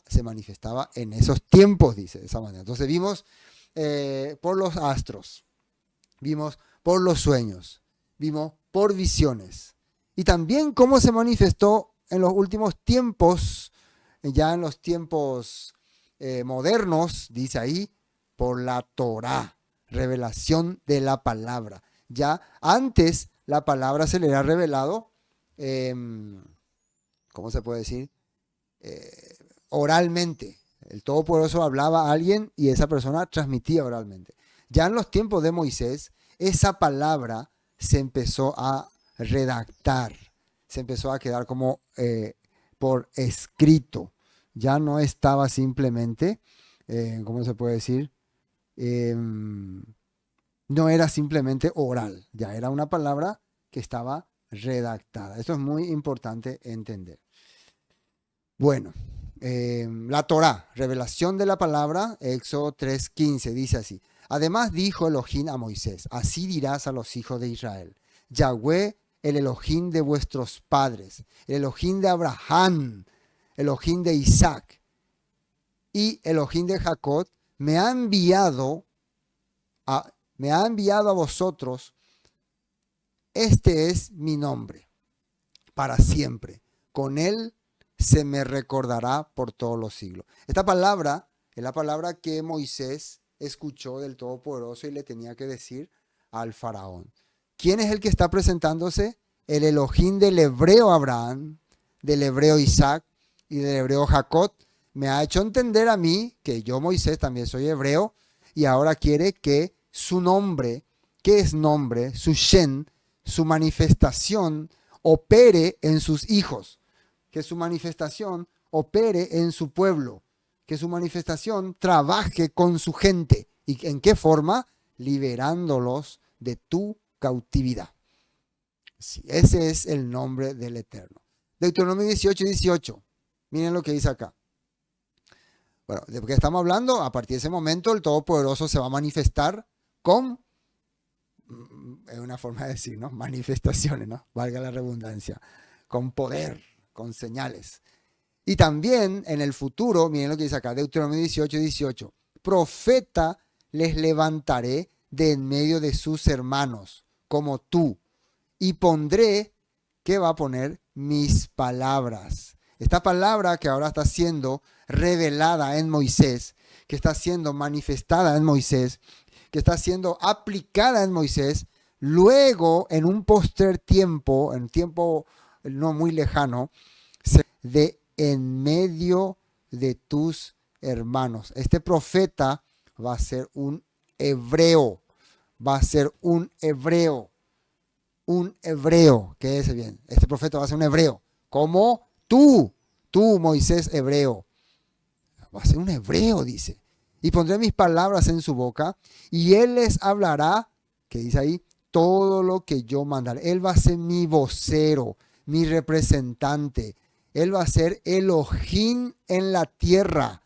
se manifestaba en esos tiempos, dice de esa manera. Entonces vimos por los astros, vimos por los sueños, vimos por visiones. Y también cómo se manifestó en los últimos tiempos, ya en los tiempos modernos, dice ahí, por la Torá, revelación de la palabra. Ya antes la palabra se le era revelado, ¿cómo se puede decir? Oralmente. El Todopoderoso hablaba a alguien y esa persona transmitía oralmente. Ya en los tiempos de Moisés, esa palabra se empezó a redactar, se empezó a quedar como por escrito. Ya no estaba simplemente, ¿cómo se puede decir? No era simplemente oral, ya era una palabra que estaba redactada. Esto es muy importante entender. Bueno, la Torá, revelación de la palabra, Éxodo 3:15, dice así. Además dijo Elohim a Moisés, así dirás a los hijos de Israel, Yahweh, el Elohim de vuestros padres, el Elohim de Abraham, Elohim de Isaac y Elohim de Jacob, me ha enviado a vosotros. Este es mi nombre para siempre. Con él se me recordará por todos los siglos. Esta palabra es la palabra que Moisés escuchó del Todopoderoso y le tenía que decir al faraón. ¿Quién es el que está presentándose? El Elohim del hebreo Abraham, del hebreo Isaac y del hebreo Jacob. Me ha hecho entender a mí, que yo Moisés también soy hebreo, y ahora quiere que su nombre, que es nombre, su Shen, su manifestación, opere en sus hijos. Que su manifestación opere en su pueblo. Que su manifestación trabaje con su gente. ¿Y en qué forma? Liberándolos de tu cautividad. Sí, ese es el nombre del Eterno. Deuteronomio 18:18. Miren lo que dice acá. Bueno, de lo que estamos hablando, a partir de ese momento el Todopoderoso se va a manifestar con, es una forma de decir, ¿no? Manifestaciones, ¿no? Valga la redundancia. Con poder, con señales. Y también en el futuro, miren lo que dice acá, Deuteronomio 18:18. Profeta les levantaré de en medio de sus hermanos, como tú, y pondré, ¿qué va a poner? Mis palabras. Esta palabra que ahora está siendo revelada en Moisés, que está siendo manifestada en Moisés, que está siendo aplicada en Moisés, luego en un postrer tiempo, en tiempo no muy lejano, de en medio de tus hermanos. Este profeta va a ser un hebreo, va a ser un hebreo, quédese bien, este profeta va a ser un hebreo, como tú Moisés hebreo, va a ser un hebreo, dice, y pondré mis palabras en su boca, y él les hablará, que dice ahí, todo lo que yo mandaré. Él va a ser mi vocero, mi representante. Él va a ser Elohim en la tierra.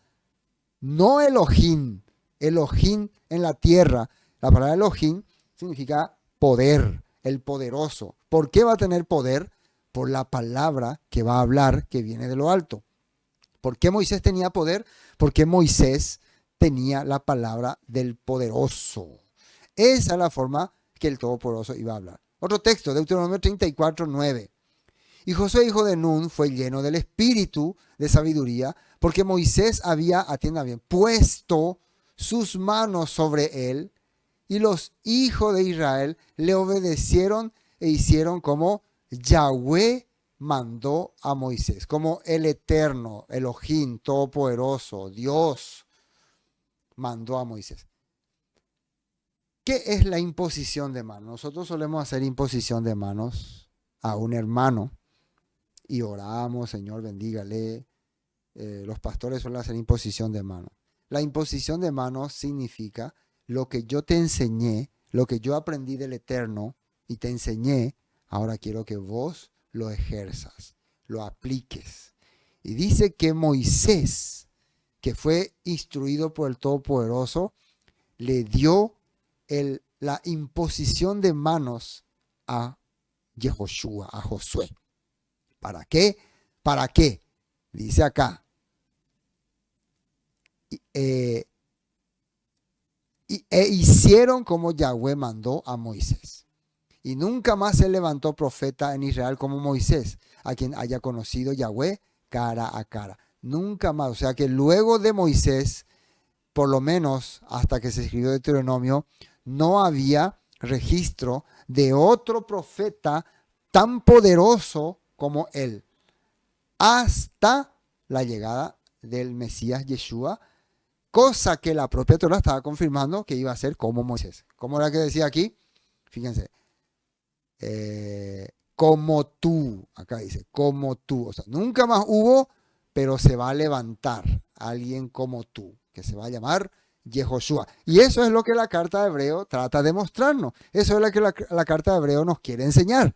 No Elohim, Elohim en la tierra. La palabra Elohim significa poder, el poderoso. ¿Por qué va a tener poder? Por la palabra que va a hablar, que viene de lo alto. ¿Por qué Moisés tenía poder? Porque Moisés tenía la palabra del poderoso. Esa es la forma que el Todopoderoso iba a hablar. Otro texto, Deuteronomio 34:9. Y Josué, hijo de Nun, fue lleno del espíritu de sabiduría, porque Moisés había, atienda bien, puesto sus manos sobre él, y los hijos de Israel le obedecieron e hicieron como Yahweh mandó a Moisés, como el Eterno, Elohim, Todopoderoso, Dios, mandó a Moisés. ¿Qué es la imposición de manos? Nosotros solemos hacer imposición de manos a un hermano y oramos, Señor, bendígale. Los pastores suelen hacer imposición de manos. La imposición de manos significa lo que yo te enseñé, lo que yo aprendí del Eterno y te enseñé, ahora quiero que vos lo ejerzas, lo apliques. Y dice que Moisés que fue instruido por el Todopoderoso, le dio la imposición de manos a Yehoshua, a Josué. ¿Para qué? ¿Para qué? Dice acá. Hicieron como Yahweh mandó a Moisés. Y nunca más se levantó profeta en Israel como Moisés, a quien haya conocido Yahweh cara a cara. Nunca más. O sea que luego de Moisés, por lo menos hasta que se escribió Deuteronomio, no había registro de otro profeta tan poderoso como él, hasta la llegada del Mesías Yeshua, cosa que la propia Torah estaba confirmando que iba a ser como Moisés. ¿Cómo era que decía aquí? Fíjense, como tú, acá dice, como tú, o sea, nunca más hubo, pero se va a levantar alguien como tú, que se va a llamar Yehoshua. Y eso es lo que la carta de Hebreo trata de mostrarnos. Eso es lo que la carta de Hebreo nos quiere enseñar.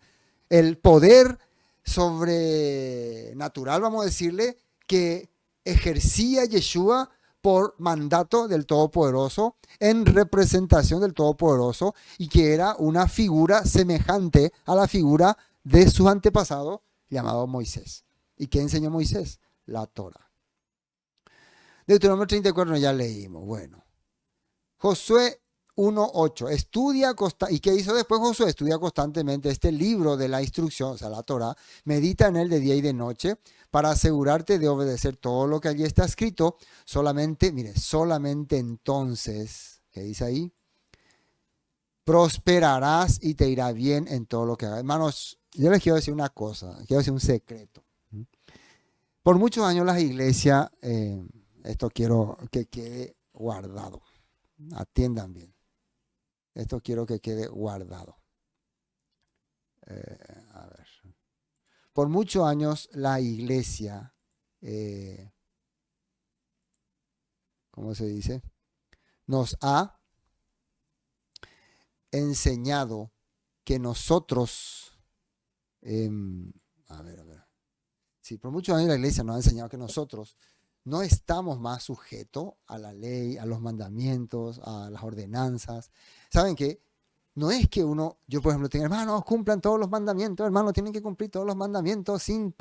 El poder sobrenatural, vamos a decirle, que ejercía Yeshua por mandato del Todopoderoso, en representación del Todopoderoso, y que era una figura semejante a la figura de sus antepasados, llamado Moisés. ¿Y qué enseñó Moisés? La Torah. Deuteronomio 34 ya leímos. Bueno, Josué 1:8. Estudia ¿Y qué hizo después Josué? Estudia constantemente este libro de la instrucción, o sea, la Torah. Medita en él de día y de noche para asegurarte de obedecer todo lo que allí está escrito. Solamente, mire, solamente entonces, ¿qué dice ahí? Prosperarás y te irá bien en todo lo que hagas. Hermanos, yo les quiero decir una cosa, quiero decir un secreto. Por muchos años las iglesias, esto quiero que quede guardado. Atiendan bien. Esto quiero que quede guardado. A ver. Por muchos años la iglesia, ¿cómo se dice? Nos ha enseñado que nosotros, a ver. Sí, por muchos años la iglesia nos ha enseñado que nosotros no estamos más sujetos a la ley, a los mandamientos, a las ordenanzas. ¿Saben qué? No es que yo por ejemplo, tenga, hermanos, cumplan todos los mandamientos, hermanos, tienen que cumplir todos los mandamientos sin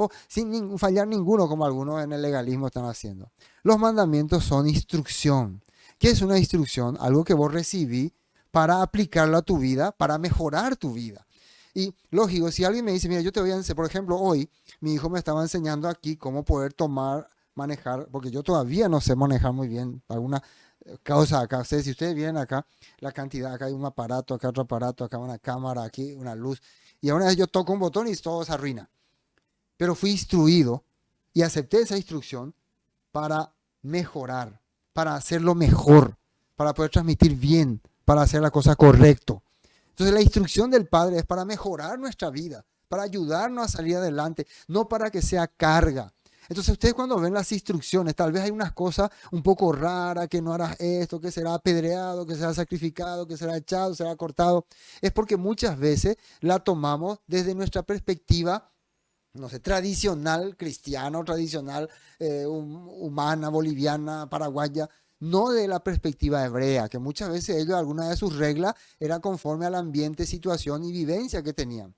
fallar ninguno, como algunos en el legalismo están haciendo. Los mandamientos son instrucción. ¿Qué es una instrucción? Algo que vos recibí para aplicarlo a tu vida, para mejorar tu vida. Y lógico, si alguien me dice, mira, yo te voy a enseñar, por ejemplo, hoy mi hijo me estaba enseñando aquí cómo poder manejar, porque yo todavía no sé manejar muy bien alguna causa acá. Si ustedes vienen acá, la cantidad, acá hay un aparato, acá otro aparato, acá una cámara, aquí una luz, y a una vez yo toco un botón y todo se arruina. Pero fui instruido y acepté esa instrucción para mejorar, para hacerlo mejor, para poder transmitir bien, para hacer la cosa correcto. Entonces la instrucción del Padre es para mejorar nuestra vida, para ayudarnos a salir adelante, no para que sea carga. Entonces ustedes cuando ven las instrucciones, tal vez hay unas cosas un poco raras, que no harás esto, que será apedreado, que será sacrificado, que será echado, será cortado. Es porque muchas veces la tomamos desde nuestra perspectiva, no sé, tradicional, cristiano, tradicional, humana, boliviana, paraguaya, no de la perspectiva hebrea, que muchas veces ellos, alguna de sus reglas, era conforme al ambiente, situación y vivencia que tenían.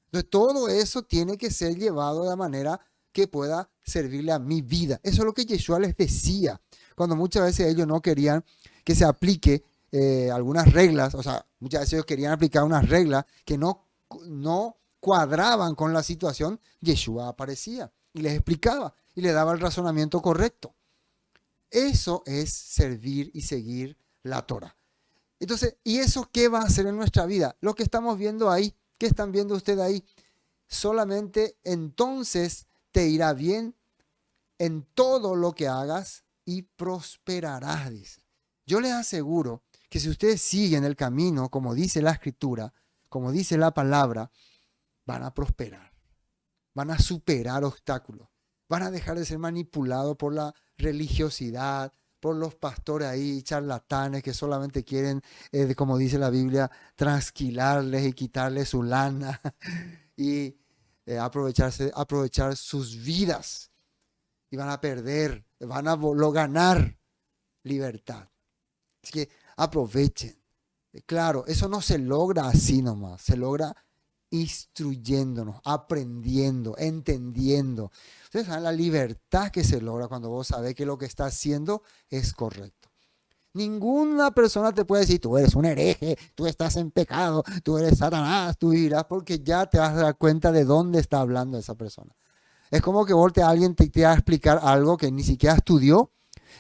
Entonces todo eso tiene que ser llevado de la manera que pueda servirle a mi vida. Eso es lo que Yeshua les decía, cuando muchas veces ellos no querían que se aplique algunas reglas, o sea, muchas veces ellos querían aplicar unas reglas que no cuadraban con la situación. Yeshua aparecía y les explicaba y les daba el razonamiento correcto. Eso es servir y seguir la Torah. Entonces, ¿y eso qué va a hacer en nuestra vida? Lo que estamos viendo ahí, ¿qué están viendo ustedes ahí? Solamente entonces te irá bien en todo lo que hagas y prosperarás, dice. Yo les aseguro que si ustedes siguen el camino, como dice la Escritura, como dice la palabra, van a prosperar, van a superar obstáculos, van a dejar de ser manipulados por la religiosidad, por los pastores ahí, charlatanes que solamente quieren, como dice la Biblia, trasquilarles y quitarles su lana y aprovechar sus vidas. Y van a perder van a ganar libertad. Así que aprovechen. Claro, eso no se logra así nomás, se logra instruyéndonos, aprendiendo, entendiendo. Ustedes saben la libertad que se logra cuando vos sabés que lo que estás haciendo es correcto. Ninguna persona te puede decir, tú eres un hereje, tú estás en pecado, tú eres Satanás, tú irás, porque ya te vas a dar cuenta de dónde está hablando esa persona. Es como que alguien te va a explicar algo que ni siquiera estudió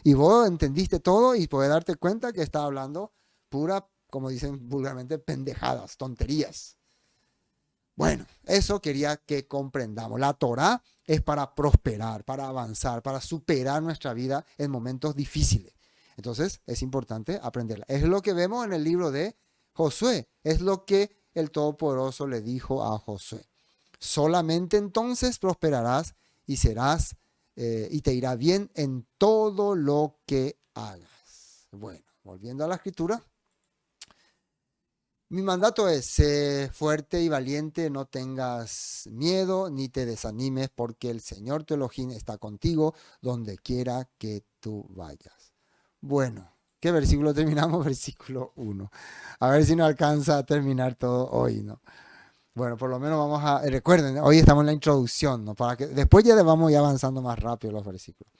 y vos entendiste todo y puedes darte cuenta que está hablando pura, como dicen vulgarmente, pendejadas, tonterías. Bueno, eso quería que comprendamos. La Torá es para prosperar, para avanzar, para superar nuestra vida en momentos difíciles. Entonces es importante aprenderla. Es lo que vemos en el libro de Josué. Es lo que el Todopoderoso le dijo a Josué. Solamente entonces prosperarás y serás y te irá bien en todo lo que hagas. Bueno, volviendo a la escritura. Mi mandato es, sé fuerte y valiente, no tengas miedo ni te desanimes, porque el Señor tu Elohim está contigo donde quiera que tú vayas. Bueno, ¿qué versículo terminamos? Versículo 1. A ver si nos alcanza a terminar todo hoy, ¿no? Bueno, por lo menos vamos a, recuerden, hoy estamos en la introducción, ¿no? Para que después ya vamos ya avanzando más rápido los versículos.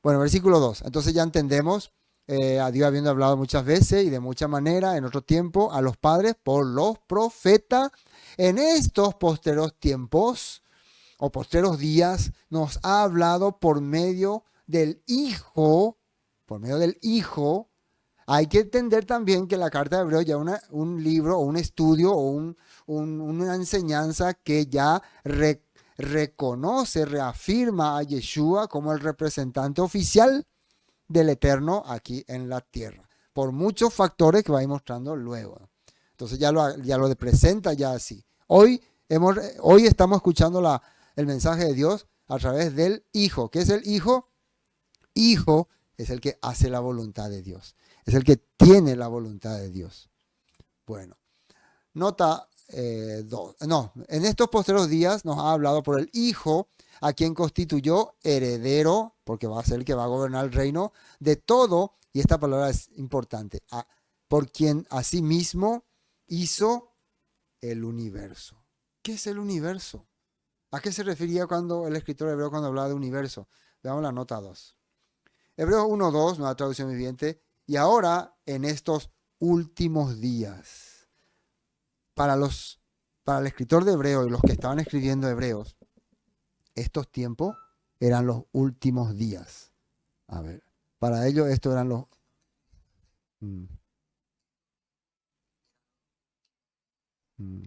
Bueno, versículo 2. Entonces ya entendemos a Dios habiendo hablado muchas veces y de mucha manera en otro tiempo a los padres por los profetas. En estos posteros tiempos o posteros días nos ha hablado por medio del Hijo. Por medio del Hijo. Hay que entender también que la carta de Hebreos ya es un libro o un estudio o una enseñanza que ya reconoce, reafirma a Yeshua como el representante oficial del Eterno aquí en la tierra, por muchos factores que va a ir mostrando luego. Entonces ya lo presenta ya así. Hoy estamos escuchando el mensaje de Dios a través del Hijo. ¿Qué es el Hijo? Hijo es el que hace la voluntad de Dios. Es el que tiene la voluntad de Dios. Bueno, nota 2. En estos posteros días nos ha hablado por el Hijo, a quien constituyó heredero, porque va a ser el que va a gobernar el reino de todo, y esta palabra es importante, por quien asimismo hizo el universo. ¿Qué es el universo? ¿A qué se refería cuando el escritor hebreo cuando hablaba de universo? Veamos la nota 2. Hebreos 1:2, nueva traducción viviente, y ahora en estos últimos días, para el escritor de Hebreos y los que estaban escribiendo Hebreos, estos tiempos eran los últimos días. A ver, para ellos estos eran los...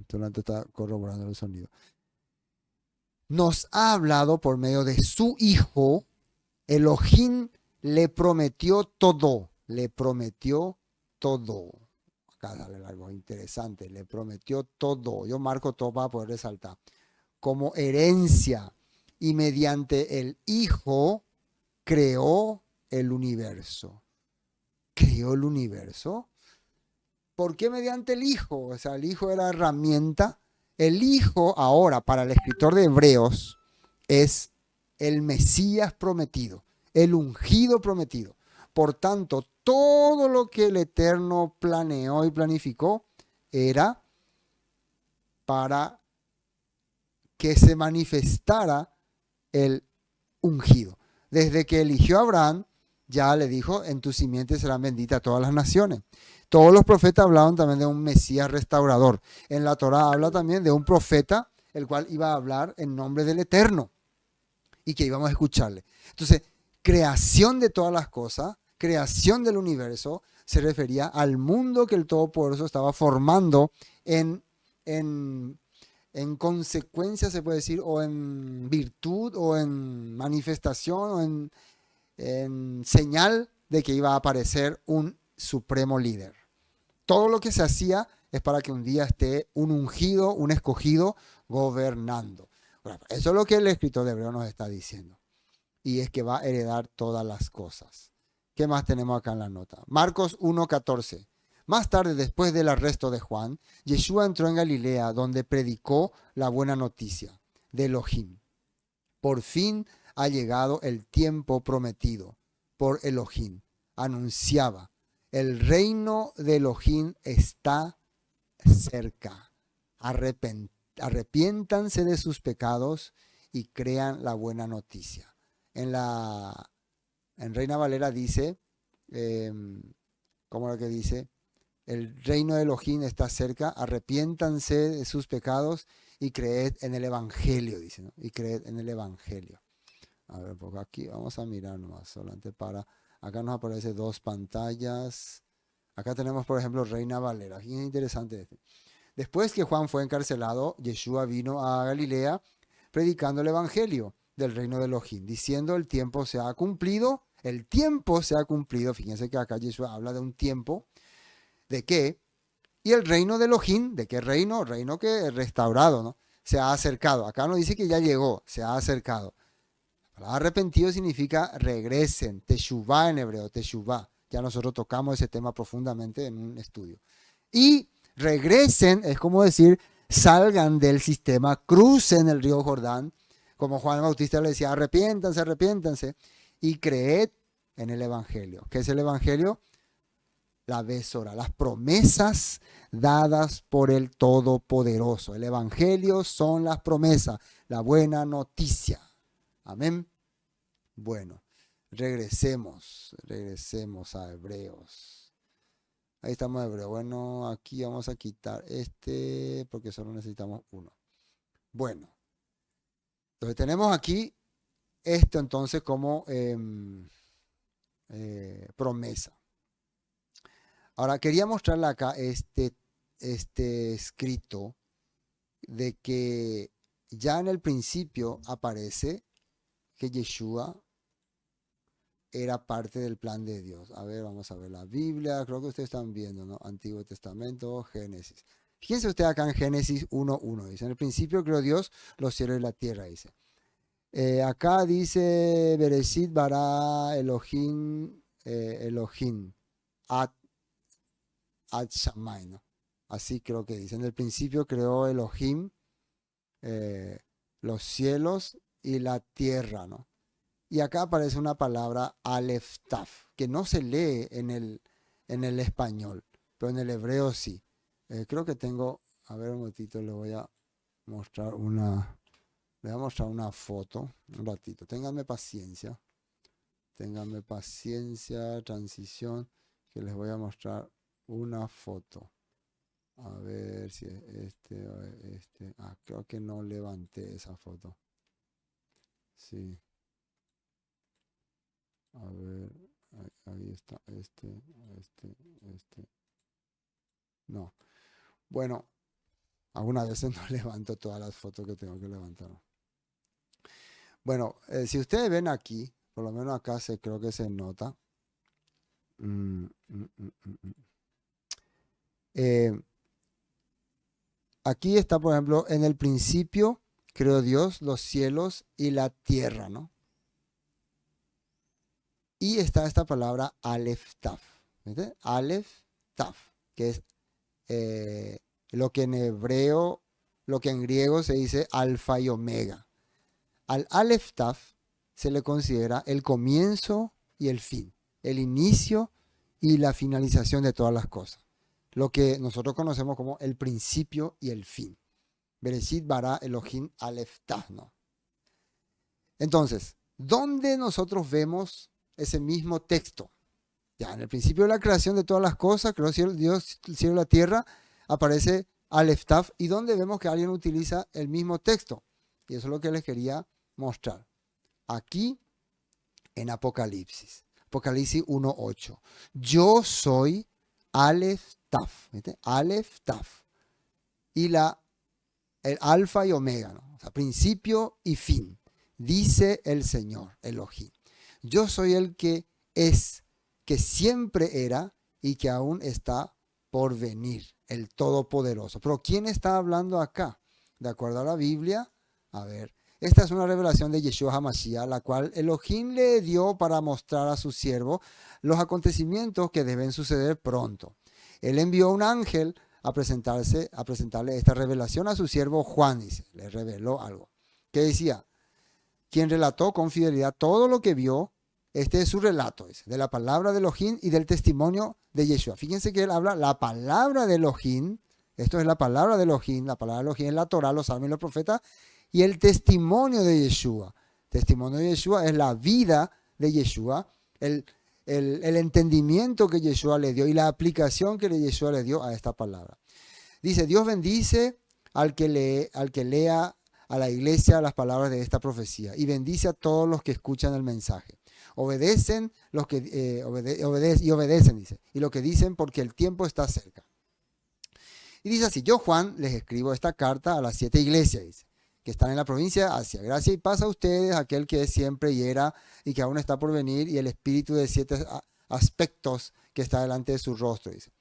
Solamente está corroborando el sonido. Nos ha hablado por medio de su Hijo. Elohim le prometió todo. Le prometió todo. Acá sale algo interesante. Le prometió todo. Yo marco todo para poder resaltar. Como herencia. Y mediante el Hijo creó el universo. ¿Creó el universo? ¿Por qué mediante el Hijo? O sea, el Hijo era herramienta. El Hijo ahora, para el escritor de Hebreos, es el Mesías prometido, el ungido prometido. Por tanto, todo lo que el Eterno planeó y planificó era para que se manifestara el ungido. Desde que eligió a Abraham, ya le dijo, en tu simiente serán benditas todas las naciones. Todos los profetas hablaban también de un Mesías restaurador. En la Torá habla también de un profeta, el cual iba a hablar en nombre del Eterno y que íbamos a escucharle. Entonces, creación de todas las cosas, creación del universo, se refería al mundo que el Todopoderoso estaba formando en consecuencia, se puede decir, o en virtud, o en manifestación, o en señal de que iba a aparecer un supremo líder. Todo lo que se hacía es para que un día esté un ungido, un escogido, gobernando. Bueno, eso es lo que el escritor de Hebreo nos está diciendo. Y es que va a heredar todas las cosas. ¿Qué más tenemos acá en la nota? Marcos 1:14. Más tarde, después del arresto de Juan, Yeshua entró en Galilea, donde predicó la buena noticia de Elohim. Por fin ha llegado el tiempo prometido por Elohim. Anunciaba, el reino de Elohim está cerca. Arrepiéntanse de sus pecados y crean la buena noticia. En Reina Valera dice, ¿cómo es lo que dice? El reino de Elohim está cerca, arrepiéntanse de sus pecados y creed en el Evangelio, dice, ¿no? Y creed en el Evangelio. A ver, porque aquí vamos a mirar nomás, solamente para... Acá nos aparece 2 pantallas. Acá tenemos, por ejemplo, Reina Valera. Aquí es interesante este. Después que Juan fue encarcelado, Yeshua vino a Galilea predicando el Evangelio del reino de Elohim, diciendo el tiempo se ha cumplido. El tiempo se ha cumplido. Fíjense que acá Yeshua habla de un tiempo. ¿De qué? Y el reino de Elohim, ¿de qué reino? Reino que es restaurado, ¿no? Se ha acercado. Acá no dice que ya llegó, se ha acercado. Arrepentido significa regresen, teshuvá en hebreo, teshuvá. Ya nosotros tocamos ese tema profundamente en un estudio. Y regresen es como decir, salgan del sistema, crucen el río Jordán, como Juan Bautista le decía, arrepiéntanse, arrepiéntanse, y creed en el Evangelio. ¿Qué es el Evangelio? La Besora, las promesas dadas por el Todopoderoso. El Evangelio son las promesas, la buena noticia. Amén. Bueno, regresemos a Hebreos. Ahí estamos en Hebreos. Bueno, aquí vamos a quitar este porque solo necesitamos uno. Bueno, entonces tenemos aquí esto entonces como promesa. Ahora quería mostrarle acá este escrito de que ya en el principio aparece que Yeshua era parte del plan de Dios. A ver, vamos a ver la Biblia. Creo que ustedes están viendo, ¿no? Antiguo Testamento, Génesis. Fíjense usted acá en Génesis 1:1. Dice, en el principio creó Dios los cielos y la tierra, dice. Acá dice, Bereshit bara Elohim, ad Shammai, ¿no? Así creo que dice. En el principio creó Elohim los cielos y la tierra, ¿no? Y acá aparece una palabra Aleph Taf, que no se lee en el español, pero en el hebreo sí. Creo que tengo, a ver un momentito, le voy a mostrar una foto, un ratito. Ténganme paciencia, transición, que les voy a mostrar una foto. A ver si es este o este. Creo que no levanté esa foto. Sí. A ver, ahí está, este. No. Bueno, algunas veces no levanto todas las fotos que tengo que levantar. Bueno, si ustedes ven aquí, por lo menos acá creo que se nota. Aquí está, por ejemplo, en el principio creó Dios los cielos y la tierra, ¿no? Y está esta palabra Aleph Taf. ¿Viste? Aleph Taf, que es lo que en hebreo, lo que en griego se dice alfa y omega. Al Aleph Taf se le considera el comienzo y el fin, el inicio y la finalización de todas las cosas. Lo que nosotros conocemos como el principio y el fin. Bereshit bara Elohim Aleph Taf, ¿no? Entonces, ¿dónde nosotros vemos ese mismo texto? Ya en el principio de la creación de todas las cosas, creó Dios el cielo y la tierra, aparece Aleph Taf, y donde vemos que alguien utiliza el mismo texto. Y eso es lo que les quería mostrar. Aquí en Apocalipsis 1:8. Yo soy Aleph Taf. ¿Viste? Aleph Taf. Y el alfa y omega, ¿no? O sea, principio y fin. Dice el Señor, Elohim. Yo soy el que es, que siempre era y que aún está por venir, el Todopoderoso. Pero ¿quién está hablando acá? De acuerdo a la Biblia, a ver, esta es una revelación de Yeshua HaMashiach, la cual Elohim le dio para mostrar a su siervo los acontecimientos que deben suceder pronto. Él envió un ángel a presentarle esta revelación a su siervo Juan, dice, le reveló algo. ¿Qué decía? quien relató con fidelidad todo lo que vio. Este es su relato, de la palabra de Elohim y del testimonio de Yeshua. Fíjense que él habla la palabra de Elohim. Esto es la palabra de Elohim. La palabra de Elohim es la Torah, los salmos y los profetas. Y el testimonio de Yeshua. Testimonio de Yeshua es la vida de Yeshua, el entendimiento que Yeshua le dio y la aplicación que Yeshua le dio a esta palabra. Dice, Dios bendice al que lea a la iglesia las palabras de esta profecía y bendice a todos los que escuchan el mensaje. Obedecen los que obedecen, dice, y lo que dicen porque el tiempo está cerca. Y dice así, yo Juan les escribo esta carta a las 7 iglesias, dice, que están en la provincia de Asia. Gracia y paz a ustedes, aquel que es siempre y era y que aún está por venir, y el espíritu de 7 aspectos que está delante de su rostro, dice.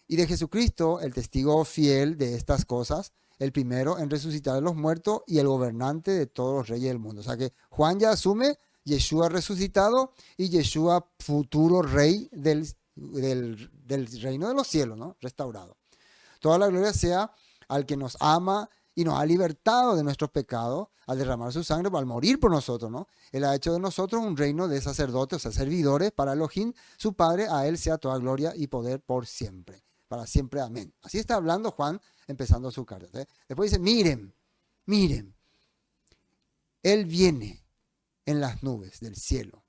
Y de Jesucristo, el testigo fiel de estas cosas, el primero en resucitar de los muertos y el gobernante de todos los reyes del mundo. O sea que Juan ya asume Yeshua resucitado y Yeshua futuro rey del reino de los cielos, ¿no? Restaurado. Toda la gloria sea al que nos ama y nos ha libertado de nuestros pecados al derramar su sangre, al morir por nosotros, ¿no? Él ha hecho de nosotros un reino de sacerdotes, o sea, servidores para Elohim, su Padre. A él sea toda gloria y poder por siempre, para siempre, amén. Así está hablando Juan empezando su carta, ¿eh? Después dice, miren, él viene en las nubes del cielo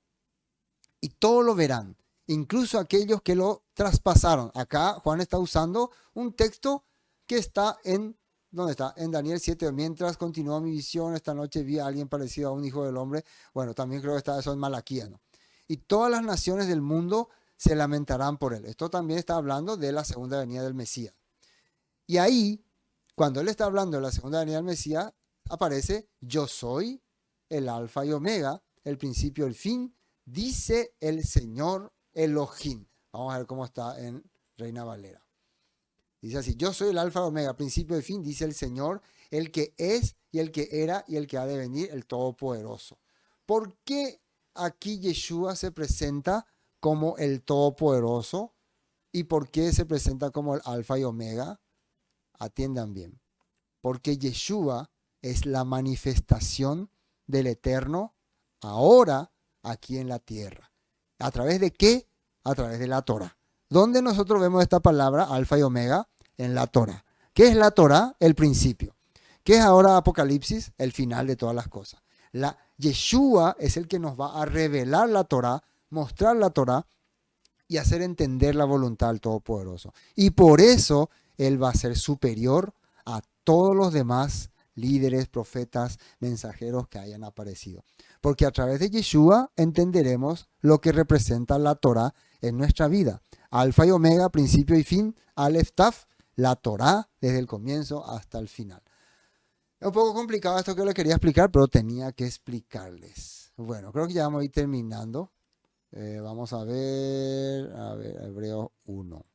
y todos lo verán, incluso aquellos que lo traspasaron. Acá Juan está usando un texto que está en, ¿dónde está? En Daniel 7. Mientras continuó mi visión, esta noche vi a alguien parecido a un hijo del hombre. Bueno, también creo que está eso en Malaquía, ¿no? Y todas las naciones del mundo se lamentarán por él. Esto también está hablando de la segunda venida del Mesías. Y ahí, cuando él está hablando de la segunda venida del Mesías, aparece, yo soy el alfa y omega, el principio y el fin, dice el Señor Elohim. Vamos a ver cómo está en Reina Valera. Dice así, yo soy el alfa y omega, principio y fin, dice el Señor, el que es y el que era y el que ha de venir, el Todopoderoso. ¿Por qué aquí Yeshua se presenta como el Todopoderoso? ¿Y por qué se presenta como el alfa y omega? Atiendan bien. Porque Yeshua es la manifestación del Eterno ahora aquí en la tierra. ¿A través de qué? A través de la Torah. ¿Dónde nosotros vemos esta palabra, alfa y omega? En la Torah. ¿Qué es la Torah? El principio. ¿Qué es ahora Apocalipsis? El final de todas las cosas. Yeshua es el que nos va a revelar la Torah, mostrar la Torah y hacer entender la voluntad del Todopoderoso. Y por eso Él va a ser superior a todos los demás líderes, profetas, mensajeros que hayan aparecido. Porque a través de Yeshua entenderemos lo que representa la Torah en nuestra vida. Alfa y omega, principio y fin, Aleph Taf, la Torah desde el comienzo hasta el final. Es un poco complicado esto que les quería explicar, pero tenía que explicarles. Bueno, creo que ya vamos a ir terminando. Vamos a ver, Hebreos 1.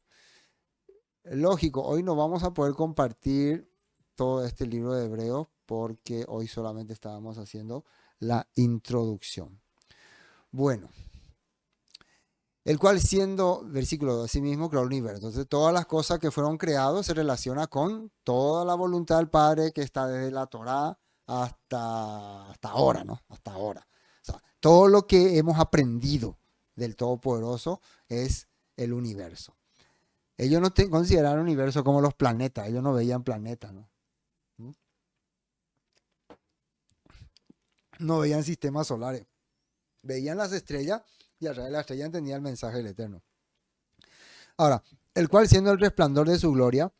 Lógico, hoy no vamos a poder compartir todo este libro de Hebreos porque hoy solamente estábamos haciendo la introducción. Bueno, el cual siendo, versículo 2, así mismo creó el universo. Entonces todas las cosas que fueron creadas se relacionan con toda la voluntad del Padre que está desde la Torá hasta ahora, ¿no? Hasta ahora. O sea, todo lo que hemos aprendido del Todopoderoso es el universo. Ellos no consideraron el universo como los planetas, ellos no veían planetas, ¿no? No veían sistemas solares, veían las estrellas y a través de la estrella entendían el mensaje del Eterno. Ahora, el cual siendo el resplandor de su gloria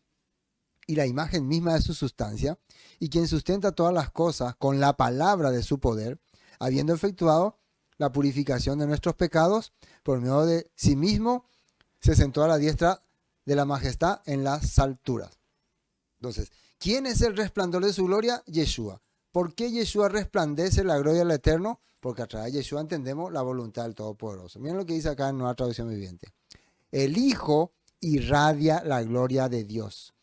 y la imagen misma de su sustancia, y quien sustenta todas las cosas con la palabra de su poder, habiendo efectuado la purificación de nuestros pecados, por medio de sí mismo, se sentó a la diestra de la majestad en las alturas. Entonces, ¿quién es el resplandor de su gloria? Yeshua. ¿Por qué Yeshua resplandece la gloria del Eterno? Porque a través de Yeshua entendemos la voluntad del Todopoderoso. Miren lo que dice acá en Nueva Traducción Viviente. El Hijo irradia la gloria de Dios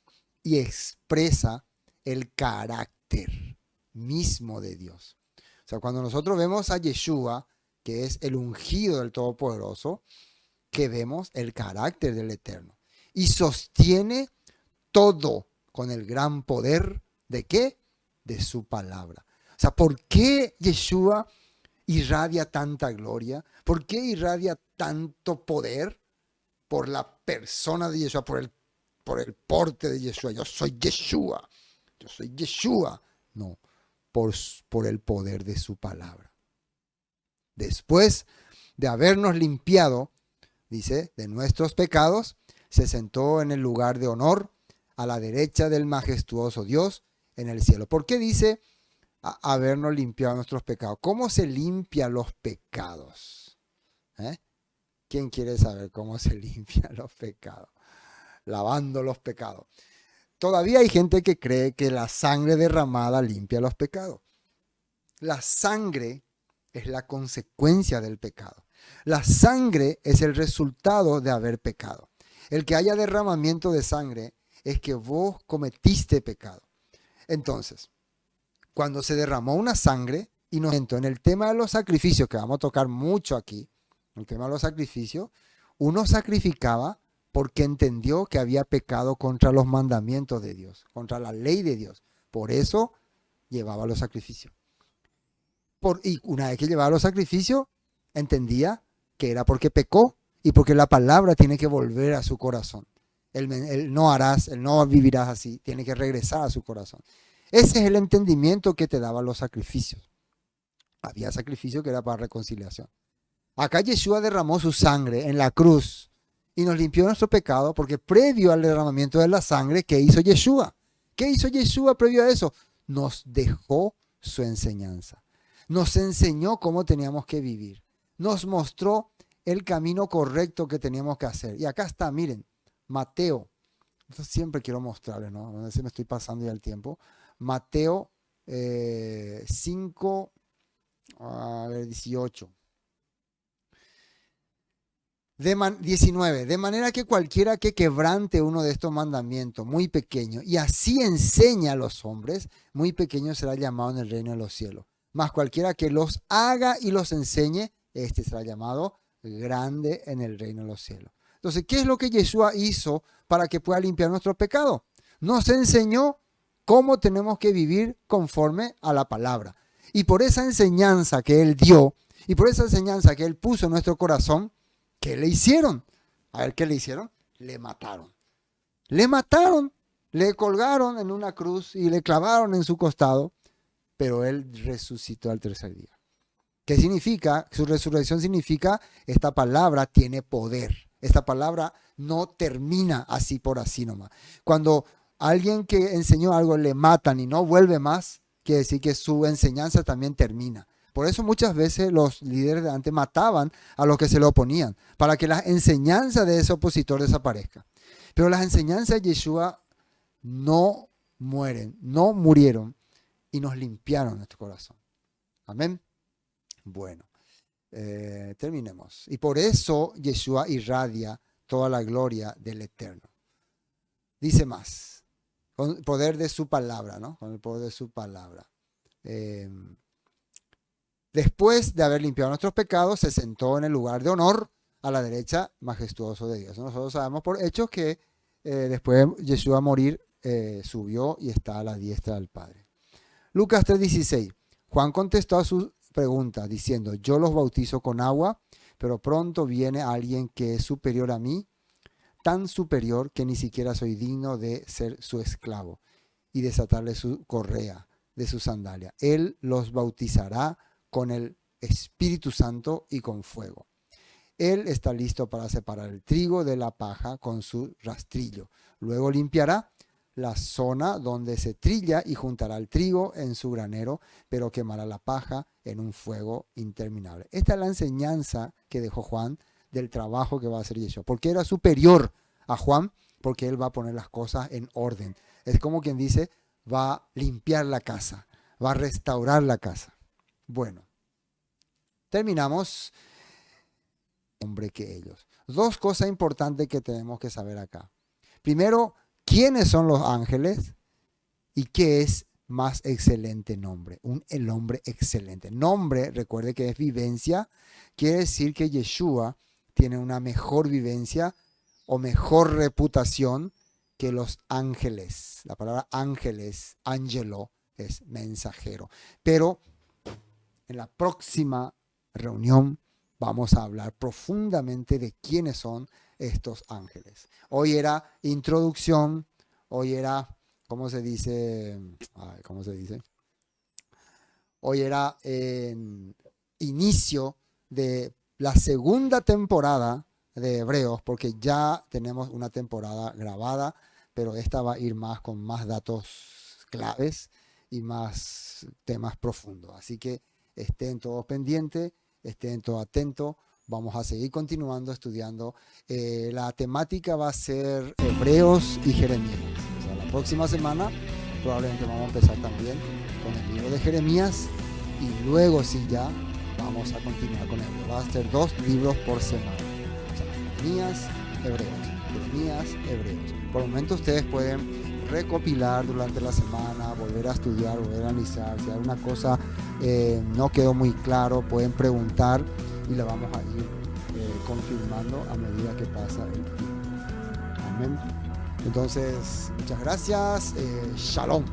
y expresa el carácter mismo de Dios. O sea, cuando nosotros vemos a Yeshua, que es el ungido del Todopoderoso, que vemos el carácter del Eterno. Y sostiene todo con el gran poder ¿de qué? De su palabra. sea, ¿por qué Yeshua irradia tanta gloria? ¿Por qué irradia tanto poder? Por la persona de Yeshua, por el porte de Yeshua. Yo soy Yeshua. Yo soy Yeshua. No, por el poder de su palabra. Después de habernos limpiado, dice, de nuestros pecados, se sentó en el lugar de honor a la derecha del majestuoso Dios en el cielo. ¿Por qué dice habernos limpiado nuestros pecados? ¿Cómo se limpian los pecados? ¿Quién quiere saber cómo se limpian los pecados? Lavando los pecados. Todavía hay gente que cree que la sangre derramada limpia los pecados. La sangre es la consecuencia del pecado. La sangre es el resultado de haber pecado. El que haya derramamiento de sangre es que vos cometiste pecado. Entonces, cuando se derramó una sangre, y nos entró en el tema de los sacrificios, que vamos a tocar mucho aquí, el tema de los sacrificios, uno sacrificaba porque entendió que había pecado contra los mandamientos de Dios, contra la ley de Dios. Por eso llevaba los sacrificios. Y una vez que llevaba los sacrificios, entendía que era porque pecó y porque la palabra tiene que volver a su corazón. El no harás, el no vivirás así, tiene que regresar a su corazón. Ese es el entendimiento que te daban los sacrificios. Había sacrificio que era para reconciliación. Acá Yeshua derramó su sangre en la cruz y nos limpió nuestro pecado porque previo al derramamiento de la sangre, ¿qué hizo Yeshua? ¿Qué hizo Yeshua previo a eso? Nos dejó su enseñanza. Nos enseñó cómo teníamos que vivir. Nos mostró el camino correcto que teníamos que hacer. Y acá está, miren, Mateo. Esto siempre quiero mostrarles, ¿no? No sé si me estoy pasando ya el tiempo. Mateo 5, 18. 19. De manera que cualquiera que quebrante uno de estos mandamientos, muy pequeño, y así enseña a los hombres, muy pequeño será llamado en el reino de los cielos. Mas cualquiera que los haga y los enseñe, este será llamado grande en el reino de los cielos. Entonces, ¿qué es lo que Yeshua hizo para que pueda limpiar nuestro pecado? Nos enseñó cómo tenemos que vivir conforme a la palabra. Y por esa enseñanza que Él dio, y por esa enseñanza que Él puso en nuestro corazón, ¿qué le hicieron? A ver, ¿qué le hicieron? Le mataron. Le mataron, le colgaron en una cruz y le clavaron en su costado, pero Él resucitó al tercer día. ¿Qué significa? Su resurrección significa, esta palabra tiene poder. Esta palabra no termina así por así nomás. Cuando alguien que enseñó algo le matan y no vuelve más, quiere decir que su enseñanza también termina. Por eso muchas veces los líderes de antes mataban a los que se le oponían, para que la enseñanza de ese opositor desaparezca. Pero las enseñanzas de Yeshua no mueren, no murieron y nos limpiaron nuestro corazón. Amén. Bueno, terminemos. Y por eso Yeshua irradia toda la gloria del Eterno. Dice más, con el poder de su palabra, ¿no? Con el poder de su palabra. Después de haber limpiado nuestros pecados, se sentó en el lugar de honor a la derecha majestuoso de Dios. Nosotros sabemos por hechos que después de Yeshua morir, subió y está a la diestra del Padre. Lucas 3:16. Juan contestó a su pregunta diciendo, yo los bautizo con agua, pero pronto viene alguien que es superior a mí, tan superior que ni siquiera soy digno de ser su esclavo y desatarle su correa de su sandalia. Él los bautizará con el Espíritu Santo y con fuego. Él está listo para separar el trigo de la paja con su rastrillo. Luego limpiará la zona donde se trilla y juntará el trigo en su granero, pero quemará la paja en un fuego interminable. Esta es la enseñanza que dejó Juan del trabajo que va a hacer Yeshua. Porque era superior a Juan, porque él va a poner las cosas en orden. Es como quien dice, va a limpiar la casa, va a restaurar la casa. Bueno, terminamos. Hombre que ellos. Dos cosas importantes que tenemos que saber acá. Primero, ¿quiénes son los ángeles? ¿Y qué es más excelente nombre? El nombre excelente. Nombre, recuerde que es vivencia. Quiere decir que Yeshua tiene una mejor vivencia o mejor reputación que los ángeles. La palabra ángeles, ángelo, es mensajero. Pero en la próxima reunión vamos a hablar profundamente de quiénes son estos ángeles. Hoy era introducción, hoy era, ¿cómo se dice? ¿Cómo se dice? Hoy era inicio de la segunda temporada de Hebreos, porque ya tenemos una temporada grabada, pero esta va a ir más con más datos claves y más temas profundos. Así que estén todos pendientes, estén todos atentos. Vamos a seguir continuando estudiando. La temática va a ser Hebreos y Jeremías. O sea, la próxima semana probablemente vamos a empezar también con el libro de Jeremías y luego sí ya vamos a continuar con Hebreos. Va a ser 2 libros por semana. O sea, Jeremías, Hebreos. Por el momento ustedes pueden recopilar durante la semana, volver a estudiar, volver a analizar. Si alguna cosa no quedó muy claro, pueden preguntar y la vamos a ir confirmando a medida que pasa el tiempo. Amén. Entonces, muchas gracias. Shalom.